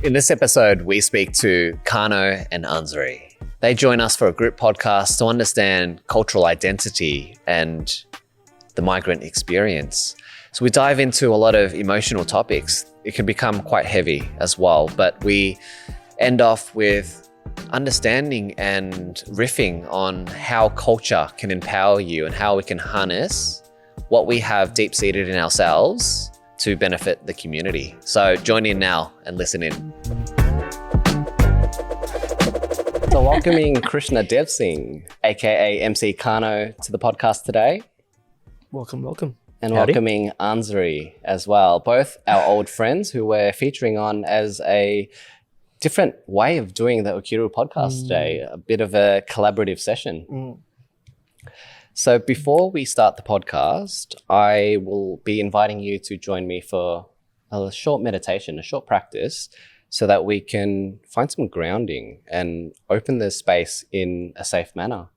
In this episode, we speak to Kano and Anzari. They join us for a group podcast to understand cultural identity and the migrant experience. So we dive into a lot of emotional topics. It can become quite heavy as well, but we end off with understanding and riffing on how culture can empower you and how we can harness what we have deep-seated in ourselves to benefit the community. So join in now and listen in. So welcoming Krishna Dev Singh, aka MC Kano, to the podcast today. Welcome. And Howdy. welcoming Anzari as well. Both our old friends who we're featuring on as a different way of doing the OKIRU podcast today, a bit of a collaborative session. So before we start the podcast, I will be inviting you to join me for a short meditation, a short practice, so that we can find some grounding and open the space in a safe manner.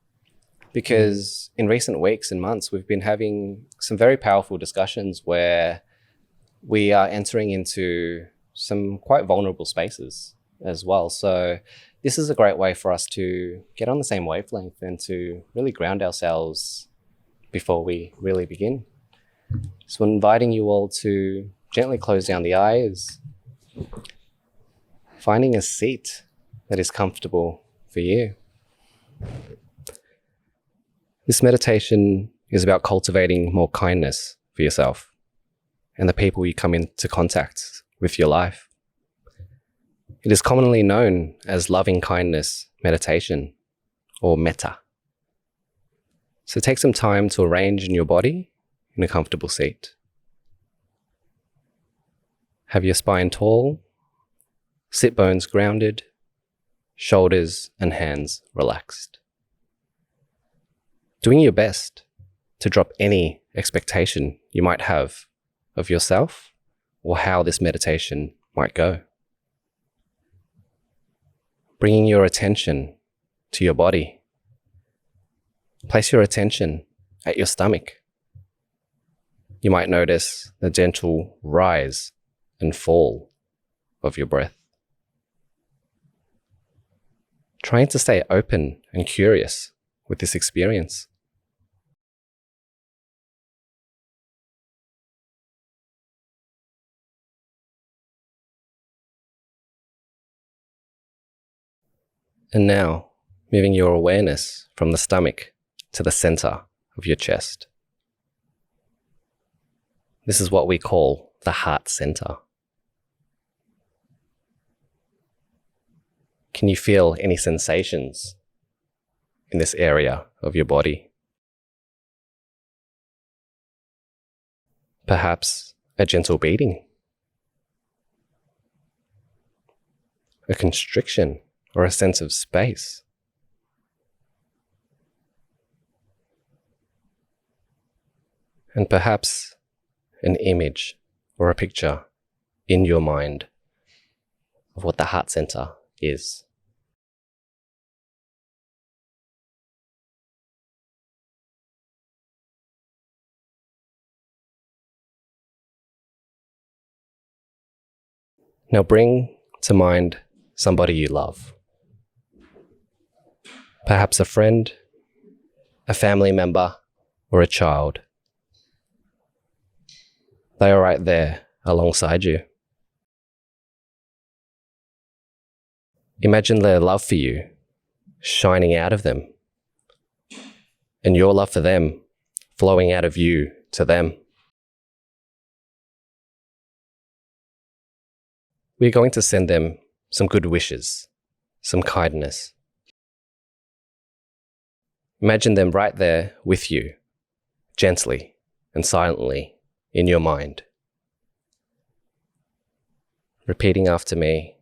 Because in recent weeks and months, we've been having some very powerful discussions where we are entering into some quite vulnerable spaces as well. So this is a great way for us to get on the same wavelength and to really ground ourselves before we really begin. So I'm inviting you all to gently close down the eyes, finding a seat that is comfortable for you. This meditation is about cultivating more kindness for yourself and the people you come into contact with your life. It is commonly known as loving kindness meditation, or metta. So take some time to arrange in your body in a comfortable seat. Have your spine tall, sit bones grounded, shoulders and hands relaxed. Doing your best to drop any expectation you might have of yourself or how this meditation might go. Bringing your attention to your body. Place your attention at your stomach. You might notice the gentle rise and fall of your breath. Trying to stay open and curious with this experience. And now, moving your awareness from the stomach to the center of your chest. This is what we call the heart center. Can you feel any sensations in this area of your body? Perhaps a gentle beating, a constriction, or a sense of space. And perhaps an image or a picture in your mind of what the heart center is. Now bring to mind somebody you love. Perhaps a friend, a family member, or a child. They are right there alongside you. Imagine their love for you shining out of them, and your love for them flowing out of you to them. We're going to send them some good wishes, some kindness. Imagine them right there with you, gently and silently in your mind. Repeating after me,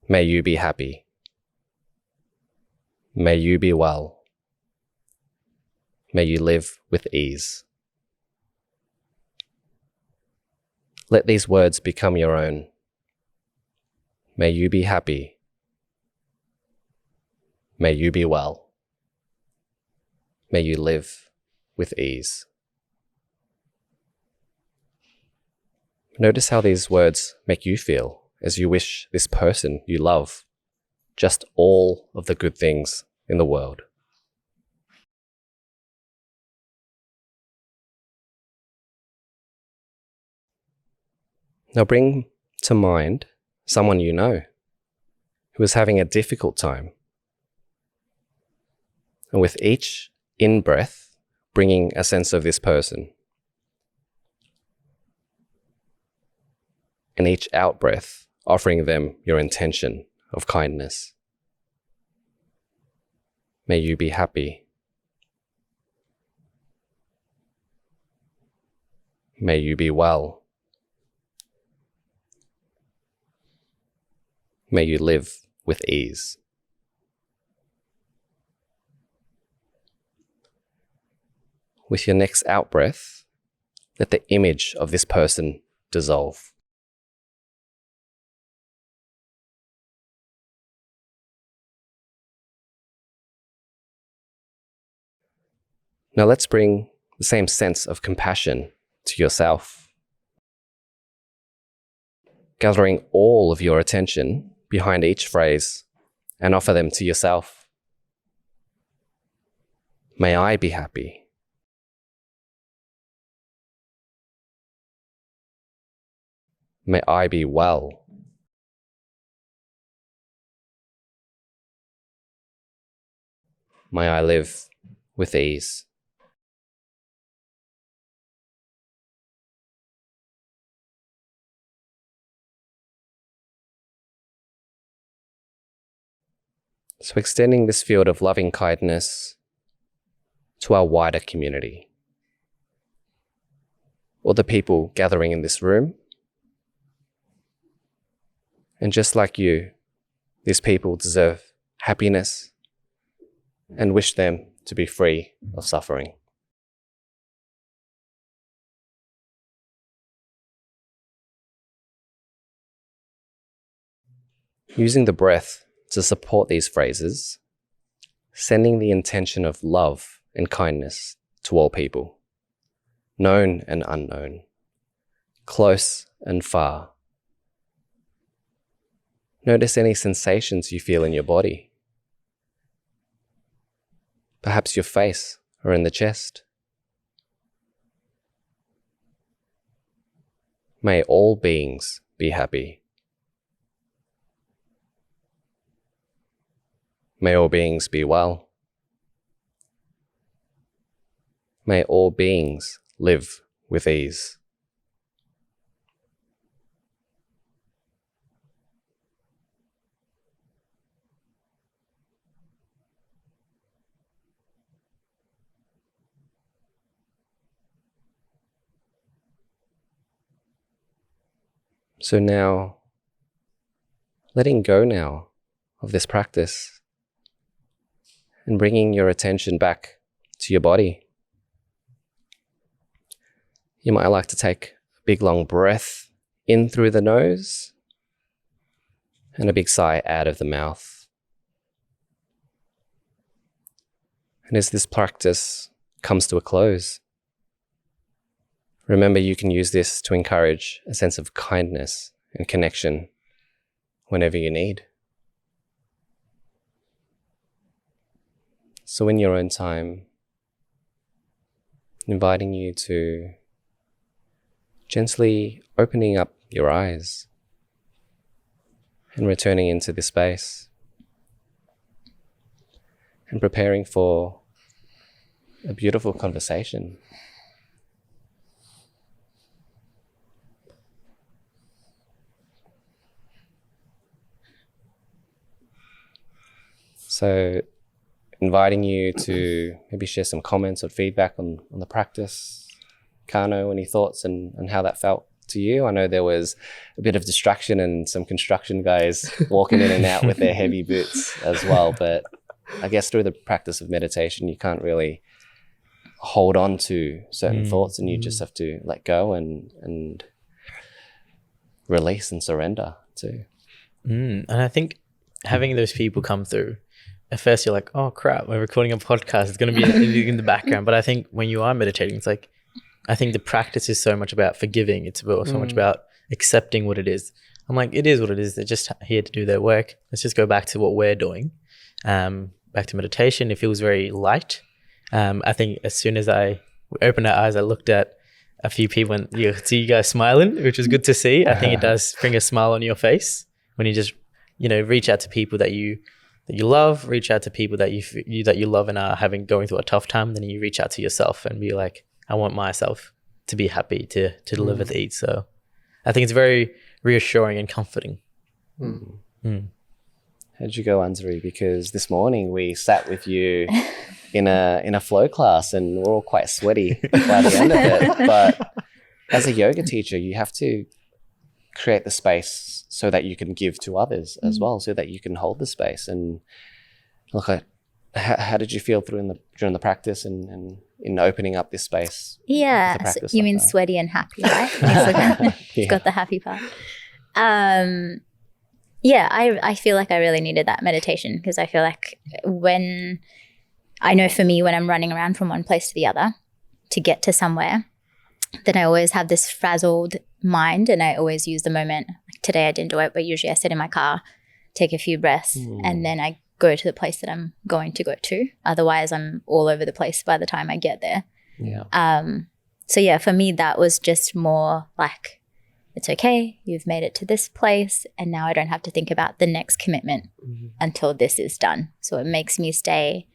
may you be happy. May you be well. May you live with ease. Let these words become your own. May you be happy. May you be well. May you live with ease. Notice how these words make you feel as you wish this person you love just all of the good things in the world. Now bring to mind someone you know who is having a difficult time. And with each in-breath, bringing a sense of this person. And each out-breath, offering them your intention of kindness. May you be happy. May you be well. May you live with ease. With your next out-breath, let the image of this person dissolve. Now let's bring the same sense of compassion to yourself, gathering all of your attention behind each phrase and offer them to yourself. May I be happy. May I be well. May I live with ease. So extending this field of loving kindness to our wider community, all the people gathering in this room. And just like you, these people deserve happiness and wish them to be free of suffering. Using the breath to support these phrases, sending the intention of love and kindness to all people, known and unknown, close and far. Notice any sensations you feel in your body. Perhaps your face or in the chest. May all beings be happy. May all beings be well. May all beings live with ease. So now, letting go now of this practice and bringing your attention back to your body. You might like to take a big long breath in through the nose and a big sigh out of the mouth. And as this practice comes to a close, remember you can use this to encourage a sense of kindness and connection whenever you need. So in your own time, inviting you to gently opening up your eyes and returning into this space and preparing for a beautiful conversation. So inviting you to maybe share some comments or feedback on the practice. Kano, any thoughts and how that felt to you? I know there was a bit of distraction and some construction guys walking in and out with their heavy boots as well. But I guess through the practice of meditation, you can't really hold on to certain thoughts and you just have to let go and release and surrender too. And I think having those people come through, at first you're like, oh crap, we're recording a podcast, it's going to be in the background. But I think when you are meditating, it's like, I think the practice is so much about forgiving. It's so much about accepting what it is. I'm like, it is what it is. They're just here to do their work. Let's just go back to what we're doing. Back to meditation. It feels very light. I think as soon as I opened our eyes, I looked at a few people and you could see you guys smiling, which was good to see. I think it does bring a smile on your face when you just, reach out to people that you love, reach out to people that you love and are going through a tough time. Then you reach out to yourself and be like, I want myself to be happy, to deliver the eat. So I think it's very reassuring and comforting. How'd you go, Anzari? Because this morning we sat with you in a flow class and we're all quite sweaty by the end of it. But as a yoga teacher, you have to create the space so that you can give to others as well, so that you can hold the space. And look at how did you feel during the practice and in opening up this space? Yeah, so you mean sweaty and happy, right? It's got the happy part. Yeah, I feel like I really needed that meditation because I feel like when I'm running around from one place to the other to get to somewhere, then I always have this frazzled mind and I always use the moment. Like today I didn't do it, but usually I sit in my car, take a few breaths, and then I go to the place that I'm going to go to. Otherwise, I'm all over the place by the time I get there. Yeah. So yeah, for me, that was just more like, it's okay, you've made it to this place, and now I don't have to think about the next commitment until this is done. So it makes me stay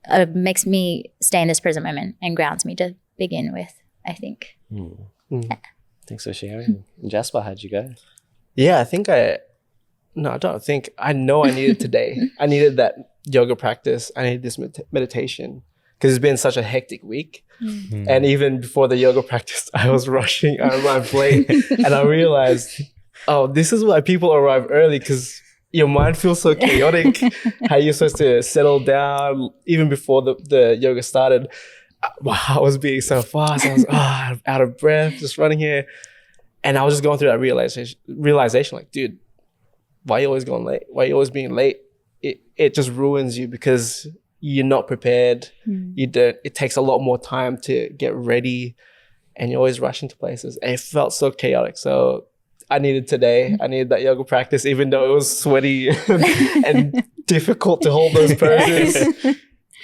in this present moment and grounds me to begin with, I think. Yeah. Thanks for sharing. And Jasper, how'd you go? Yeah, I know I needed today. I needed that yoga practice. I needed this meditation because it's been such a hectic week. And even before the yoga practice, I was rushing. I arrived late and I realized, this is why people arrive early, because your mind feels so chaotic. How you're supposed to settle down even before the yoga started. I was being so fast. I was out of breath, just running here. And I was just going through that realization like, dude, why are you always going late? Why are you always being late? It just ruins you because you're not prepared. It takes a lot more time to get ready and you're always rushing to places. And it felt so chaotic. So I needed that yoga practice, even though it was sweaty and difficult to hold those poses.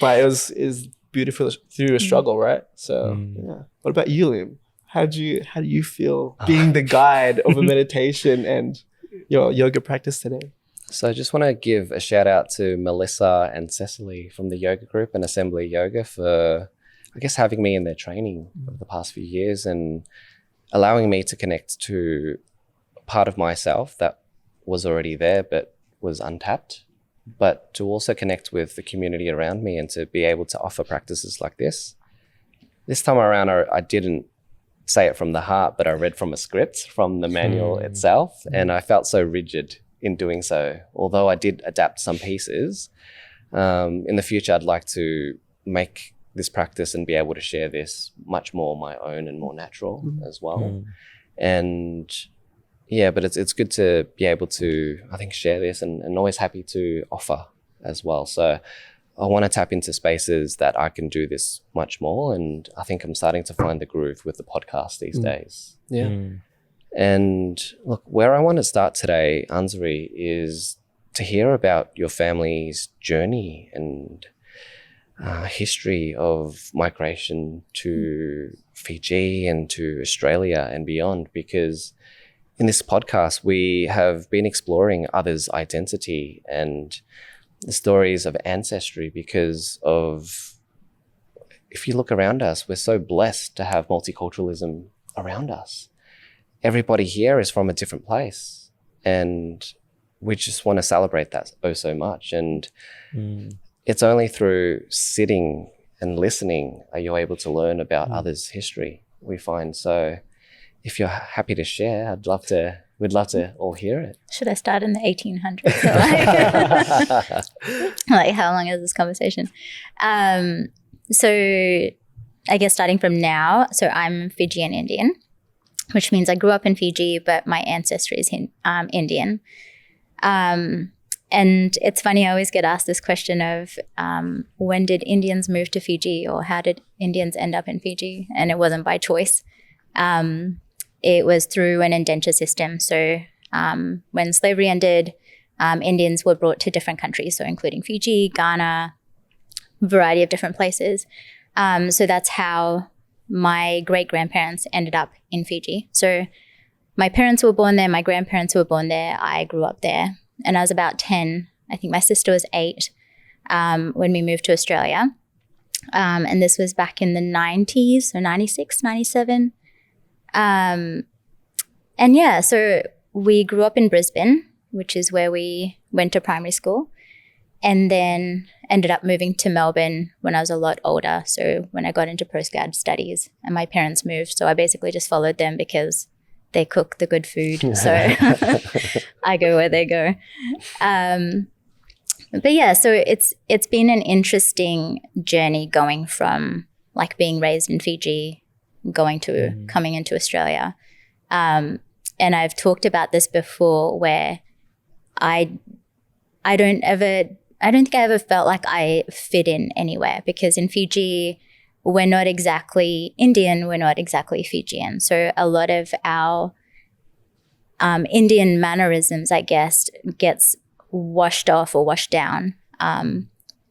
But it was beautiful through a struggle, right? So yeah. What about you, Liam? How do you feel being the guide of a meditation and your yoga practice today? So I just want to give a shout out to Melissa and Cecily from the yoga group and Assembly Yoga for, I guess, having me in their training over the past few years and allowing me to connect to a part of myself that was already there but was untapped, but to also connect with the community around me and to be able to offer practices like this. This time around, I didn't say it from the heart, but I read from a script from the manual itself, and I felt so rigid in doing so. Although I did adapt some pieces, in the future I'd like to make this practice and be able to share this much more my own and more natural as well. And yeah, but it's good to be able to, I think, share this and always happy to offer as well. So I want to tap into spaces that I can do this much more, and I think I'm starting to find the groove with the podcast these days. Yeah. And look, where I want to start today, Anzari, is to hear about your family's journey and history of migration to Fiji and to Australia and beyond, because in this podcast, we have been exploring others' identity and the stories of ancestry because of, if you look around us, we're so blessed to have multiculturalism around us. Everybody here is from a different place and we just want to celebrate that so much. And it's only through sitting and listening are you able to learn about others' history, we find. So if you're happy to share, we'd love to all hear it. Should I start in the 1800s? Like how long is this conversation? So I guess starting from now, so I'm Fijian Indian, which means I grew up in Fiji, but my ancestry is Indian. And it's funny, I always get asked this question of when did Indians move to Fiji, or how did Indians end up in Fiji? And it wasn't by choice. It was through an indenture system. So When slavery ended, Indians were brought to different countries, so including Fiji, Ghana, a variety of different places. So that's how my great-grandparents ended up in Fiji. So my parents were born there, my grandparents were born there, I grew up there. And I was about 10, I think my sister was 8, when we moved to Australia. And this was back in the 90s, so 96, 97. And yeah, so we grew up in Brisbane, which is where we went to primary school, and then ended up moving to Melbourne when I was a lot older. So when I got into postgrad studies and my parents moved, so I basically just followed them because they cook the good food. So I go where they go. But yeah, so it's been an interesting journey going from like being raised in Fiji, coming into Australia. And I've talked about this before where I don't think I ever felt like I fit in anywhere, because in Fiji, we're not exactly Indian, we're not exactly Fijian. So a lot of our Indian mannerisms, I guess, gets washed off or washed down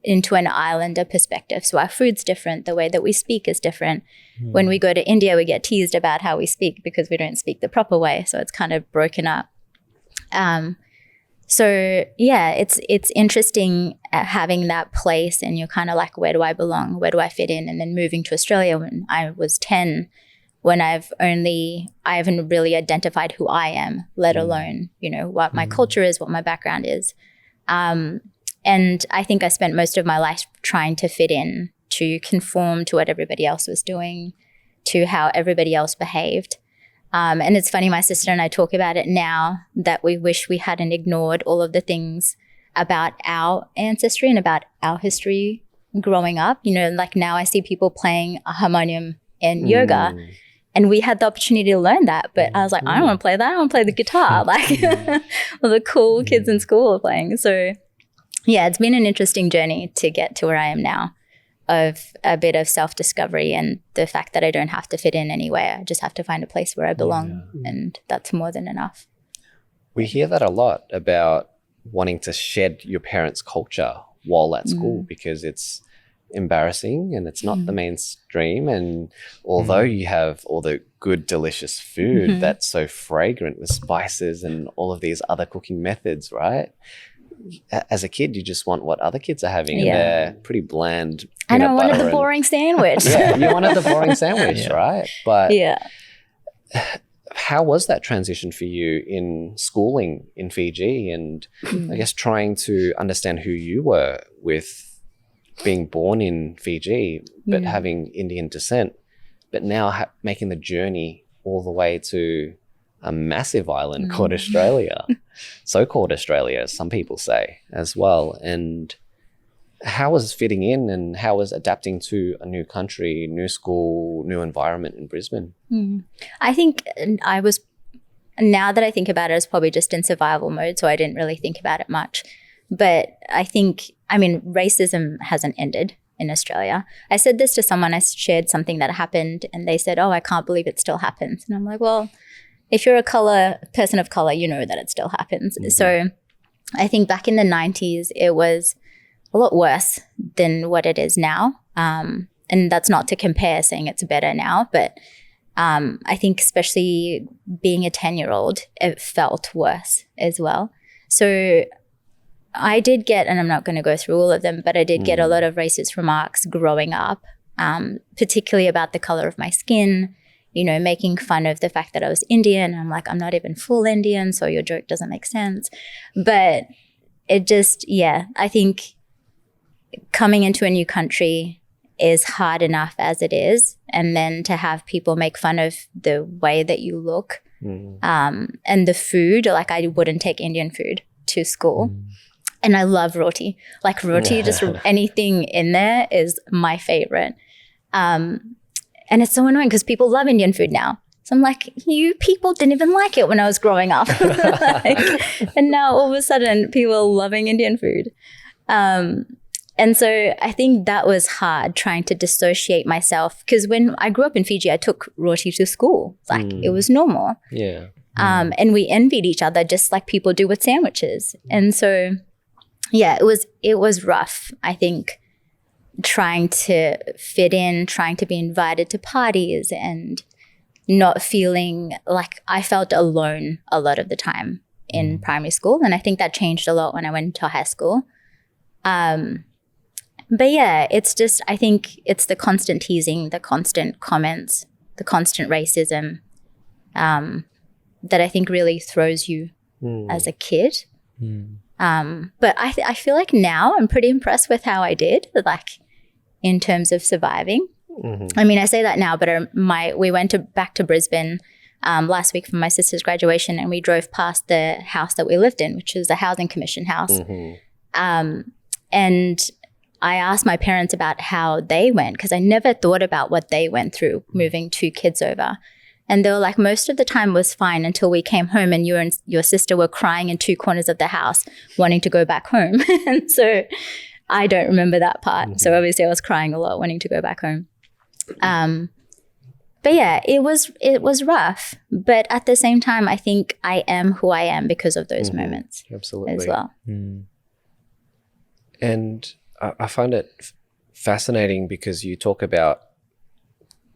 into an islander perspective. So our food's different, the way that we speak is different. When we go to India, we get teased about how we speak because we don't speak the proper way. So it's kind of broken up. So yeah, it's interesting having that place, and you're kind of like, where do I belong? Where do I fit in? And then moving to Australia when I was 10, when I haven't really identified who I am, let alone, what my culture is, what my background is. And I think I spent most of my life trying to fit in, to conform to what everybody else was doing, to how everybody else behaved. And it's funny, my sister and I talk about it now, that we wish we hadn't ignored all of the things about our ancestry and about our history growing up. Like now I see people playing a harmonium in yoga, and we had the opportunity to learn that. But I was like, I don't want to play that. I want to play the guitar. Like all the cool kids in school are playing. So yeah, it's been an interesting journey to get to where I am now, of a bit of self-discovery and the fact that I don't have to fit in anywhere. I just have to find a place where I belong, and that's more than enough. We hear that a lot about wanting to shed your parents' culture while at school because it's embarrassing and it's not the mainstream. And although you have all the good, delicious food that's so fragrant with spices and all of these other cooking methods, right? As a kid, you just want what other kids are having, and they're pretty bland. And I wanted the boring sandwich. Yeah, you wanted the boring sandwich, right? But how was that transition for you in schooling in Fiji, and I guess trying to understand who you were with being born in Fiji, but having Indian descent, but now making the journey all the way to a massive island called Australia, so-called Australia, as some people say as well. And how was fitting in, and how was adapting to a new country, new school, new environment in Brisbane? I think now that I think about it, I was probably just in survival mode, so I didn't really think about it much. But racism hasn't ended in Australia. I said this to someone, I shared something that happened, and they said, oh, I can't believe it still happens. And I'm like, well, if you're a person of color, you know that it still happens. So I think back in the 90s, it was a lot worse than what it is now. And that's not to compare, saying it's better now, but I think especially being a 10-year-old, it felt worse as well. So I did get, and I'm not going to go through all of them, but I did get a lot of racist remarks growing up, particularly about the color of my skin, making fun of the fact that I was Indian. I'm like, I'm not even full Indian, so your joke doesn't make sense. But it just, I think coming into a new country is hard enough as it is. And then to have people make fun of the way that you look and the food, like I wouldn't take Indian food to school. And I love roti. Like roti, just anything in there is my favorite. And it's so annoying because people love Indian food now. So I'm like, you people didn't even like it when I was growing up. And now all of a sudden people are loving Indian food. And so I think that was hard, trying to dissociate myself, because when I grew up in Fiji, I took roti to school. Like it was normal. Yeah. And we envied each other just like people do with sandwiches. And so, yeah, it was rough, I think, trying to fit in, trying to be invited to parties and not feeling like I felt alone a lot of the time in primary school. And I think that changed a lot when I went to high school. But yeah, it's just, I think it's the constant teasing, the constant comments, the constant racism that I think really throws you as a kid. But I feel like now I'm pretty impressed with how I did, like in terms of surviving. I mean, I say that now, but we went back to Brisbane last week for my sister's graduation, and we drove past the house that we lived in, which is the Housing Commission house. And I asked my parents about how they went, because I never thought about what they went through moving 2 kids over. And they were like, most of the time was fine until we came home and you and your sister were crying in 2 corners of the house, wanting to go back home. And so I don't remember that part. So obviously I was crying a lot, wanting to go back home. But yeah, it was rough. But at the same time, I think I am who I am because of those moments. Absolutely. As well. And I find it fascinating because you talk about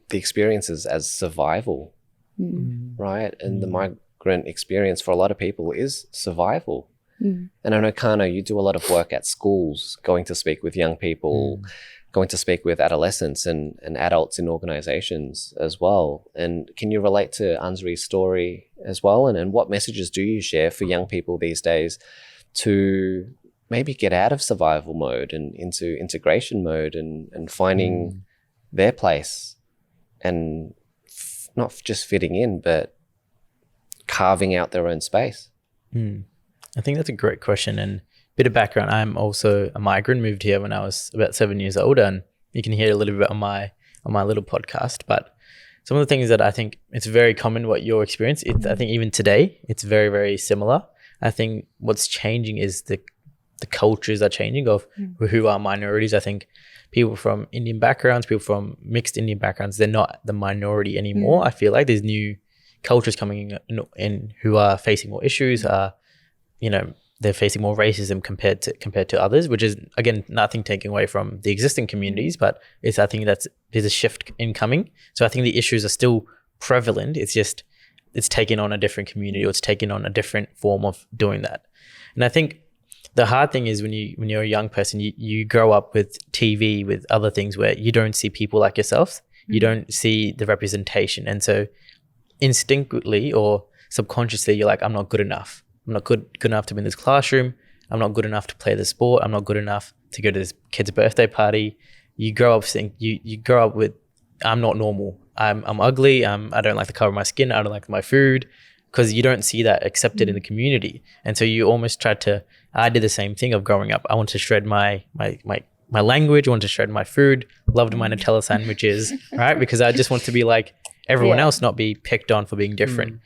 the experiences as survival, right? And the migrant experience for a lot of people is survival. And I know, Kano, you do a lot of work at schools, going to speak with young people, going to speak with adolescents and adults in organizations as well. And can you relate to Anzari's story as well? And what messages do you share for young people these days to maybe get out of survival mode and into integration mode and finding their place and not just fitting in, but carving out their own space? I think that's a great question. And a bit of background, I'm also a migrant, moved here when I was about 7 years old, and you can hear a little bit on my little podcast. But some of the things that I think it's very common what your experience, I think even today, it's very, very similar. I think what's changing is the cultures are changing of who are minorities. I think people from Indian backgrounds, people from mixed Indian backgrounds, they're not the minority anymore. I feel like there's new cultures coming in who are facing more issues, they're facing more racism compared to others, which is, again, nothing taking away from the existing communities, but I think there's a shift incoming. So I think the issues are still prevalent. It's just, it's taking on a different community, or it's taking on a different form of doing that. And I think the hard thing is when you're a young person, you grow up with TV, with other things where you don't see people like yourself. You don't see the representation. And so instinctively or subconsciously, you're like, I'm not good enough. I'm not good enough to be in this classroom. I'm not good enough to play the sport. I'm not good enough to go to this kid's birthday party. You grow up saying, you grow up with, I'm not normal. I'm ugly. I don't like the color of my skin. I don't like my food, because you don't see that accepted in the community. And so you almost I did the same thing of growing up. I wanted to shred my language. I wanted to shred my food. Loved my Nutella sandwiches, right? Because I just want to be like everyone else, not be picked on for being different.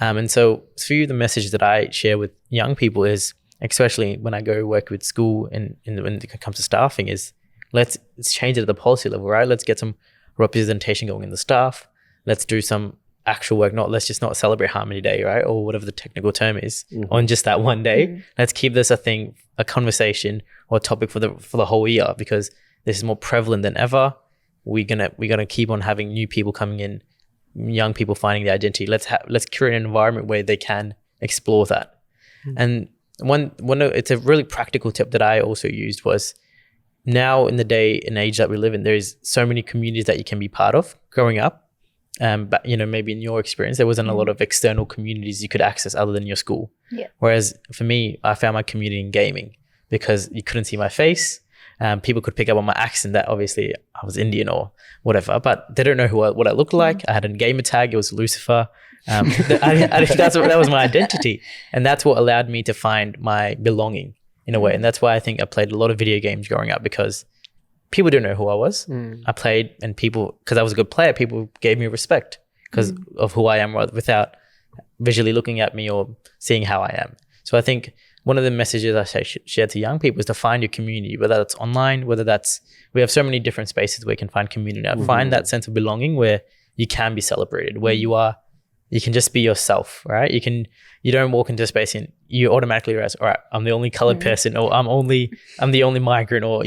And so for you, the message that I share with young people is, especially when I go work with school and when it comes to staffing, is let's change it at the policy level, right? Let's get some representation going in the staff. Let's do some actual work. Let's just not celebrate Harmony Day, right? Or whatever the technical term is on just that one day. Let's keep this a thing, a conversation or a topic for the whole year, because this is more prevalent than ever. We're gonna keep on having new people coming in, young people finding their identity. Let's create an environment where they can explore that. And it's a really practical tip that I also used was, now in the day and age that we live in, there's so many communities that you can be part of growing up. But maybe in your experience, there wasn't a lot of external communities you could access other than your school. Whereas for me, I found my community in gaming, because you couldn't see my face. People could pick up on my accent that obviously I was Indian or whatever, but they don't know what I looked like. I had a gamer tag. It was Lucifer. That was my identity. And that's what allowed me to find my belonging in a way. And that's why I think I played a lot of video games growing up, because people didn't know who I was. I played, and because I was a good player, people gave me respect because of who I am, without visually looking at me or seeing how I am. So I think one of the messages I share to young people is to find your community, whether that's online, we have so many different spaces where you can find community. Find that sense of belonging where you can be celebrated, where you are you can just be yourself, right? You don't walk into a space and you automatically realize, all right, I'm the only colored person, or I'm the only migrant, or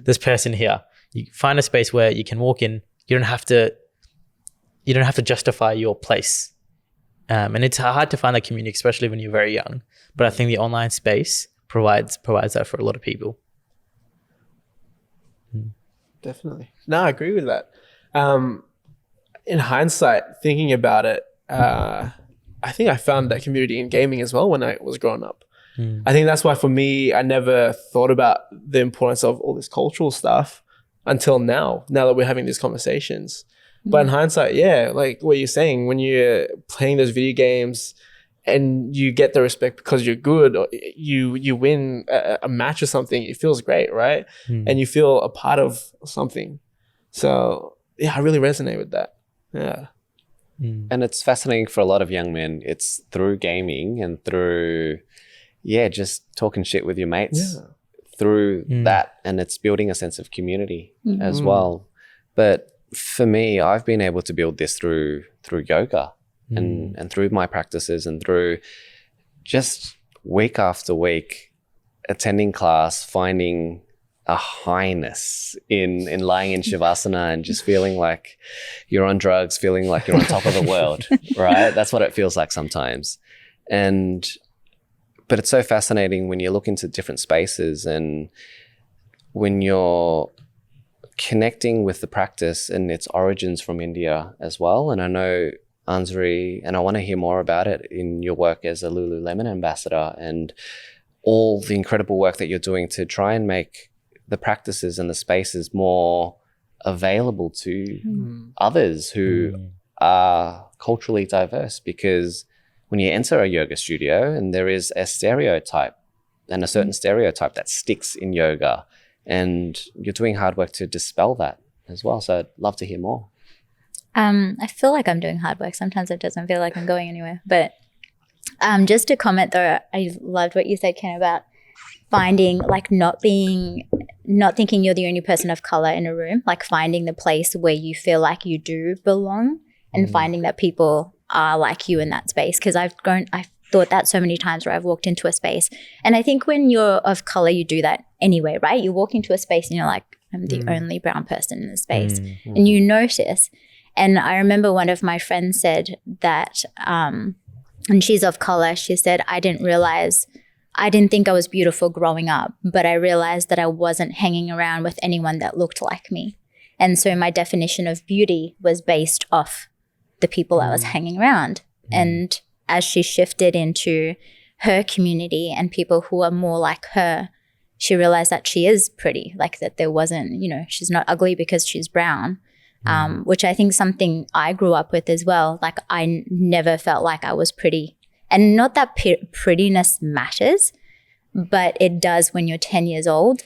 this person here. You find a space where you can walk in. You don't have to justify your place. And it's hard to find that community, especially when you're very young. But I think the online space provides that for a lot of people. Definitely. No, I agree with that. In hindsight, thinking about it, I think I found that community in gaming as well when I was growing up. I think that's why for me, I never thought about the importance of all this cultural stuff until now that we're having these conversations. But in hindsight, yeah, like what you're saying, when you're playing those video games and you get the respect because you're good, or you win a match or something, it feels great, right? And you feel a part of something. So yeah, I really resonate with that. Yeah. And it's fascinating for a lot of young men. It's through gaming and through, just talking shit with your mates through that. And it's building a sense of community as well. But for me, I've been able to build this through yoga and through my practices, and through just week after week attending class, finding a highness in lying in shavasana and just feeling like you're on drugs, feeling like you're on top of the world, right? That's what it feels like sometimes. But it's so fascinating when you look into different spaces and when you're connecting with the practice and its origins from India as well. And I know Anzari, and I want to hear more about it in your work as a Lululemon ambassador and all the incredible work that you're doing to try and make the practices and the spaces more available to others who are culturally diverse. Because when you enter a yoga studio, and there is a stereotype and a certain stereotype that sticks in yoga, and you're doing hard work to dispel that as well. So I'd love to hear more. I feel like I'm doing hard work. Sometimes it doesn't feel like I'm going anywhere. But just to comment though, I loved what you said, Ken, about finding, like, not thinking you're the only person of color in a room, like finding the place where you feel like you do belong, and finding that people are like you in that space. Because I've thought that so many times where I've walked into a space, and I think when you're of color, you do that anyway, right? You walk into a space and you're like, I'm the only brown person in the space, and you notice. And I remember one of my friends said that, and she's of color, she said, I didn't think I was beautiful growing up, but I realized that I wasn't hanging around with anyone that looked like me. And so my definition of beauty was based off the people I was hanging around. And as she shifted into her community and people who are more like her, she realized that she is pretty, like that there wasn't, she's not ugly because she's brown, which I think something I grew up with as well. Like I never felt like I was pretty. And not that prettiness matters, but it does when you're 10 years old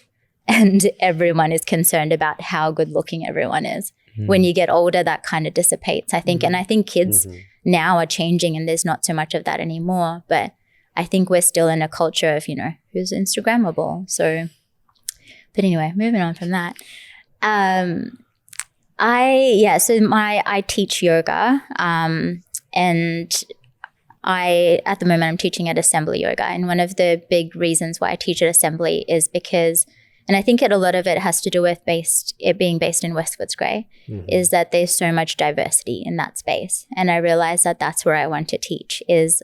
and everyone is concerned about how good looking everyone is. When you get older, that kind of dissipates, I think. And I think kids now are changing and there's not so much of that anymore. But I think we're still in a culture of, who's Instagrammable. So, but anyway, moving on from that. I teach yoga, and at the moment I'm teaching at Assembly Yoga. And one of the big reasons why I teach at Assembly is because, and I think a lot of it has to do with it being based in Westwoods Grey, is that there's so much diversity in that space. And I realized that that's where I want to teach, is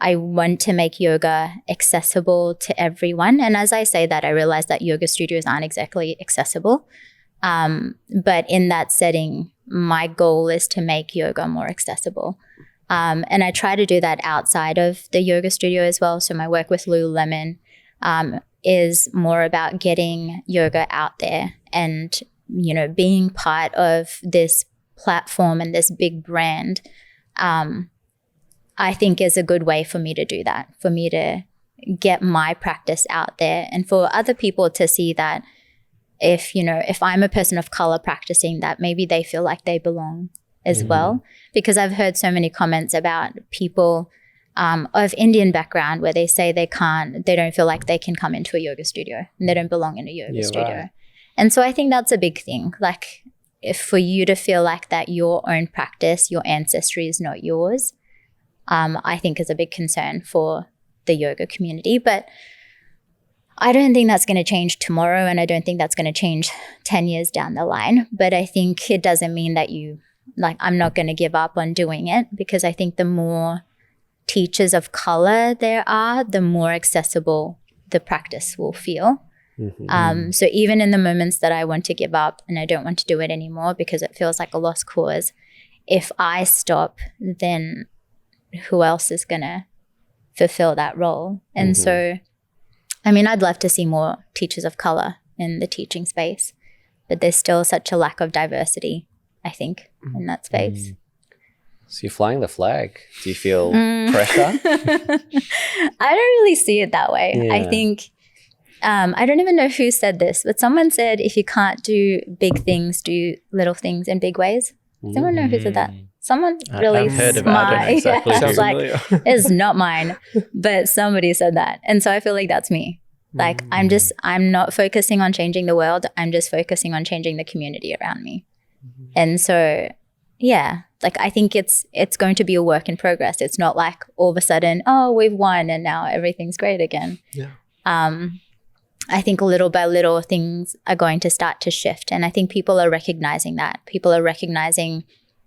I want to make yoga accessible to everyone. And as I say that, I realize that yoga studios aren't exactly accessible. But in that setting, my goal is to make yoga more accessible. And I try to do that outside of the yoga studio as well. So my work with Lululemon is more about getting yoga out there and, being part of this platform and this big brand. I think is a good way for me to do that, for me to get my practice out there and for other people to see that if I'm a person of color practicing, that maybe they feel like they belong as well. Because I've heard so many comments about people of Indian background where they say they don't feel like they can come into a yoga studio and they don't belong in a yoga studio. Right. And so I think that's a big thing. Like, if for you to feel like that your own practice, your ancestry is not yours, I think is a big concern for the yoga community. But I don't think that's going to change tomorrow, and I don't think that's going to change 10 years down the line. But I think it doesn't mean that I'm not going to give up on doing it, because I think the more teachers of color there are, the more accessible the practice will feel. So even in the moments that I want to give up and I don't want to do it anymore because it feels like a lost cause, if I stop, then who else is going to fulfill that role? And so, I mean, I'd love to see more teachers of color in the teaching space, but there's still such a lack of diversity, I think, in that space. So you're flying the flag. Do you feel pressure? I don't really see it that way. Yeah. I think, I don't even know who said this, but someone said, if you can't do big things, do little things in big ways. Does anyone know who said that? Someone really I've heard smart. about it. I don't know exactly Yeah, who. it's like, it's not mine, but somebody said that. And so I feel like that's me. Like, I'm not focusing on changing the world. I'm just focusing on changing the community around me. And so, yeah, like, I think it's going to be a work in progress. It's not like all of a sudden, oh, we've won and now everything's great again. Yeah. I think little by little things are going to start to shift. And I think people are recognizing that. People are recognizing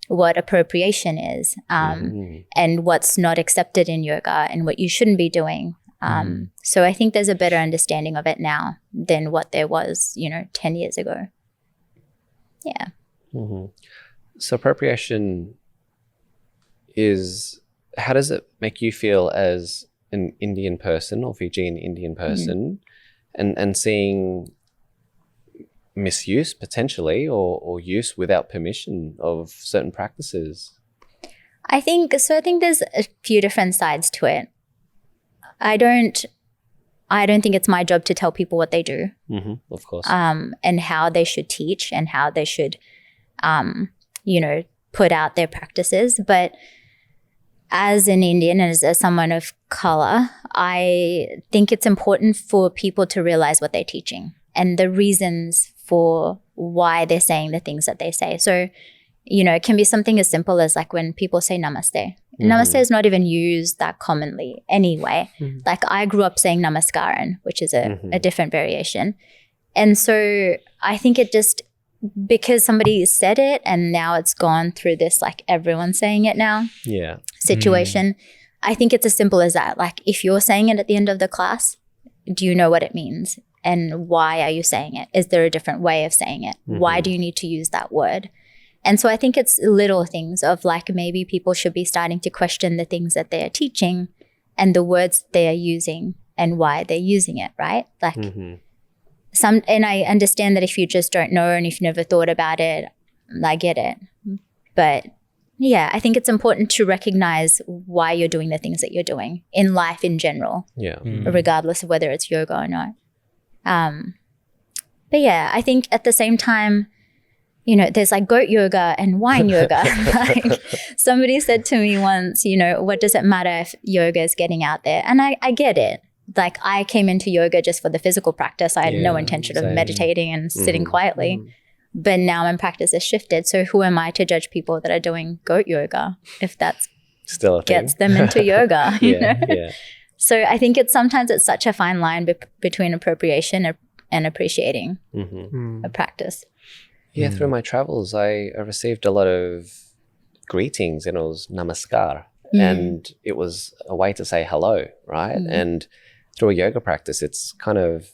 what appropriation is, and what's not accepted in yoga and what you shouldn't be doing. So I think there's a better understanding of it now than what there was, 10 years ago. Yeah. So appropriation how does it make you feel as an Indian person or Fijian Indian person, and seeing misuse potentially or use without permission of certain practices? I think there's a few different sides to it. I don't think it's my job to tell people what they do. Of course. And how they should teach and how they should, put out their practices. But as an Indian, as someone of color, I think it's important for people to realize what they're teaching and the reasons for why they're saying the things that they say. So, it can be something as simple as like when people say namaste. Namaste is not even used that commonly anyway. Like, I grew up saying namaskaran, which is a different variation. And so I think it just, because somebody said it and now it's gone through this, like, everyone's saying it now situation. I think it's as simple as that. Like, if you're saying it at the end of the class, do you know what it means? And why are you saying it? Is there a different way of saying it? Why do you need to use that word? And so I think it's little things of, like, maybe people should be starting to question the things that they're teaching and the words they are using and why they're using it, right? Like, and I understand that if you just don't know and if you've never thought about it, I get it. But yeah, I think it's important to recognize why you're doing the things that you're doing in life in general, regardless of whether it's yoga or not. But yeah, I think at the same time, there's like goat yoga and wine yoga. Like, somebody said to me once, what does it matter if yoga is getting out there? And I get it. Like, I came into yoga just for the physical practice. I had no intention of meditating and sitting quietly. But now my practice has shifted. So who am I to judge people that are doing goat yoga if that's still a thing. Gets them into yoga? Yeah. So I think sometimes it's such a fine line between appropriation and appreciating a practice. Yeah, through my travels, I received a lot of greetings, and it was namaskar. And it was a way to say hello, right? And through a yoga practice, it's kind of,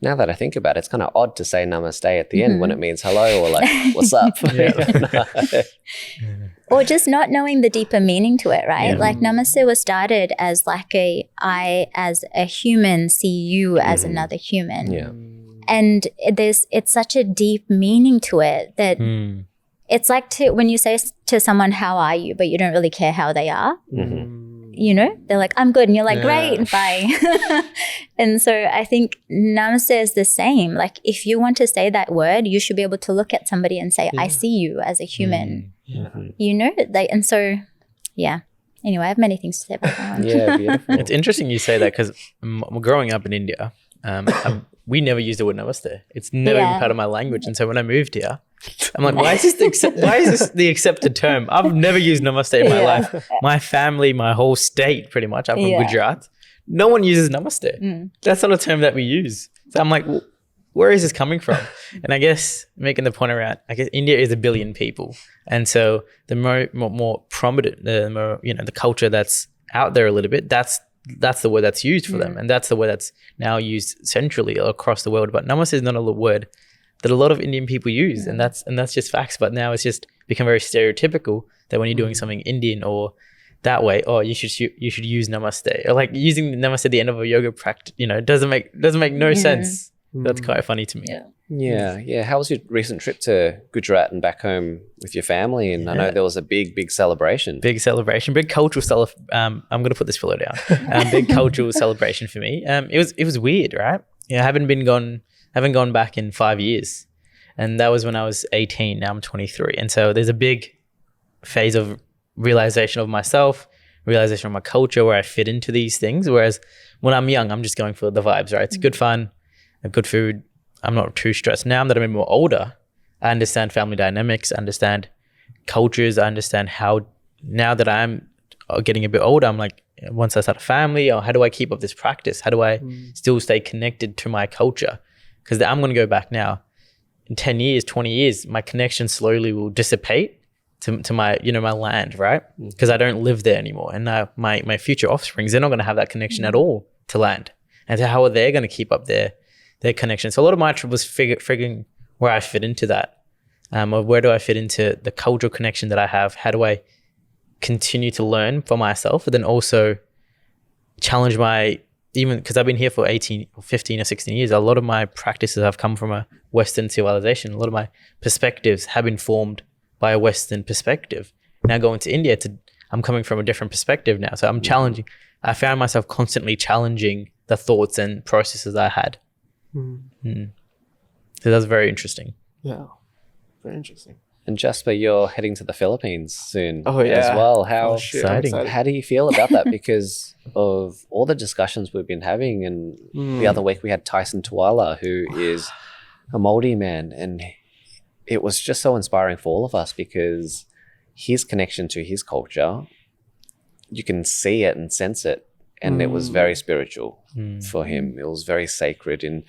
now that I think about it, it's kind of odd to say namaste at the end when it means hello or like, what's up? Or just not knowing the deeper meaning to it, right? Yeah. Like, namaste was started as like I as a human see you as another human. Yeah. And it's such a deep meaning to it that it's like when you say to someone, how are you? But you don't really care how they are. They're like, I'm good. And you're like, great, bye. And so I think namaste is the same. Like, if you want to say that word, you should be able to look at somebody and say, I see you as a human. And so, yeah. Anyway, I have many things to say about that one. Yeah, beautiful. It's interesting you say that, because growing up in India, we never used the word namaste. It's never been part of my language. And so when I moved here, I'm like, why is this the accepted term? I've never used namaste in my life. My family, my whole state, pretty much, I'm from Gujarat. No one uses namaste. That's not a term that we use. So I'm like, where is this coming from? And I guess making the point around, I guess India is 1 billion people. And so the more prominent, the culture that's out there a little bit, that's the word that's used for them. And that's the word that's now used centrally across the world. But namaste is not a word that a lot of Indian people use. And that's just facts. But now it's just become very stereotypical that when you're doing something Indian or that way, you should use namaste. Or like using namaste at the end of a yoga practice, it doesn't make no sense. That's quite funny to me. Yeah. How was your recent trip to Gujarat and back home with your family? And I know there was a big celebration. Big celebration, big cultural I'm going to put this pillow down. Big cultural celebration for me. It was weird, right? Yeah, I haven't gone back in 5 years. And that was when I was 18. Now I'm 23. And so there's a big phase of realization of myself, realization of my culture, where I fit into these things. Whereas when I'm young, I'm just going for the vibes, right? It's good fun, good food. I'm not too stressed. Now that I'm more older, I understand family dynamics, I understand cultures, I understand how, now that I'm getting a bit older, I'm like, once I start a family, how do I keep up this practice? How do I still stay connected to my culture? Because I'm going to go back now. In 10 years, 20 years, my connection slowly will dissipate to my, my land, right? Because I don't live there anymore. And now my future offsprings, they're not going to have that connection at all to land. And so how are they going to keep up their connection? So a lot of my trip was figuring where I fit into that. Or where do I fit into the cultural connection that I have? How do I continue to learn for myself, but then also challenge even because I've been here for 15 or 16 years, a lot of my practices have come from a Western civilization. A lot of my perspectives have been formed by a Western perspective. Now going to India, I'm coming from a different perspective now. So I'm challenging. I found myself constantly challenging the thoughts and processes I had. So that's very interesting. Yeah, very interesting. And Jasper, you're heading to the Philippines soon as well. How exciting. How do you feel about that? Because of all the discussions we've been having, and the other week we had Tyson Tuala, who is a Māori man, and it was just so inspiring for all of us because his connection to his culture, you can see it and sense it. And it was very spiritual for him. It was very sacred in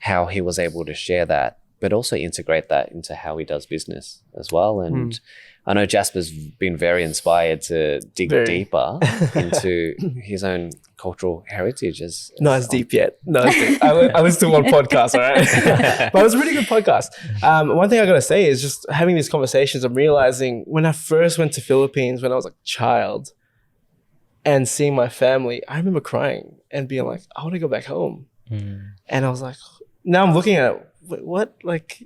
how he was able to share that, but also integrate that into how he does business as well. And I know Jasper's been very inspired to dig deeper into his own cultural heritage. Not as deep yet. Not as deep. I listened to one podcast, all right? But it was a really good podcast. One thing I got to say is just having these conversations, I'm realizing when I first went to Philippines when I was a child, and seeing my family, I remember crying and being like, I want to go back home. And I was like, now I'm looking at it, what? Like,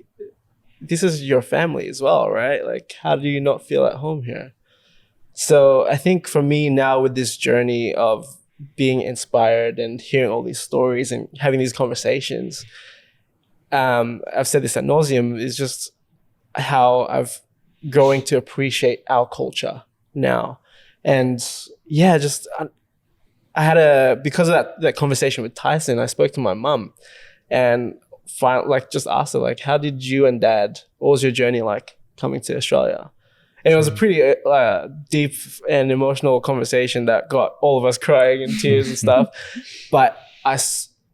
this is your family as well, right? Like, how do you not feel at home here? So I think for me now with this journey of being inspired and hearing all these stories and having these conversations, I've said this ad nauseum, is just how I've growing to appreciate our culture now. And yeah, just I had because of that conversation with Tyson, I spoke to my mum and just asked her, like, how did you and Dad, what was your journey like coming to Australia? And it was a pretty deep and emotional conversation that got all of us crying and tears and stuff. But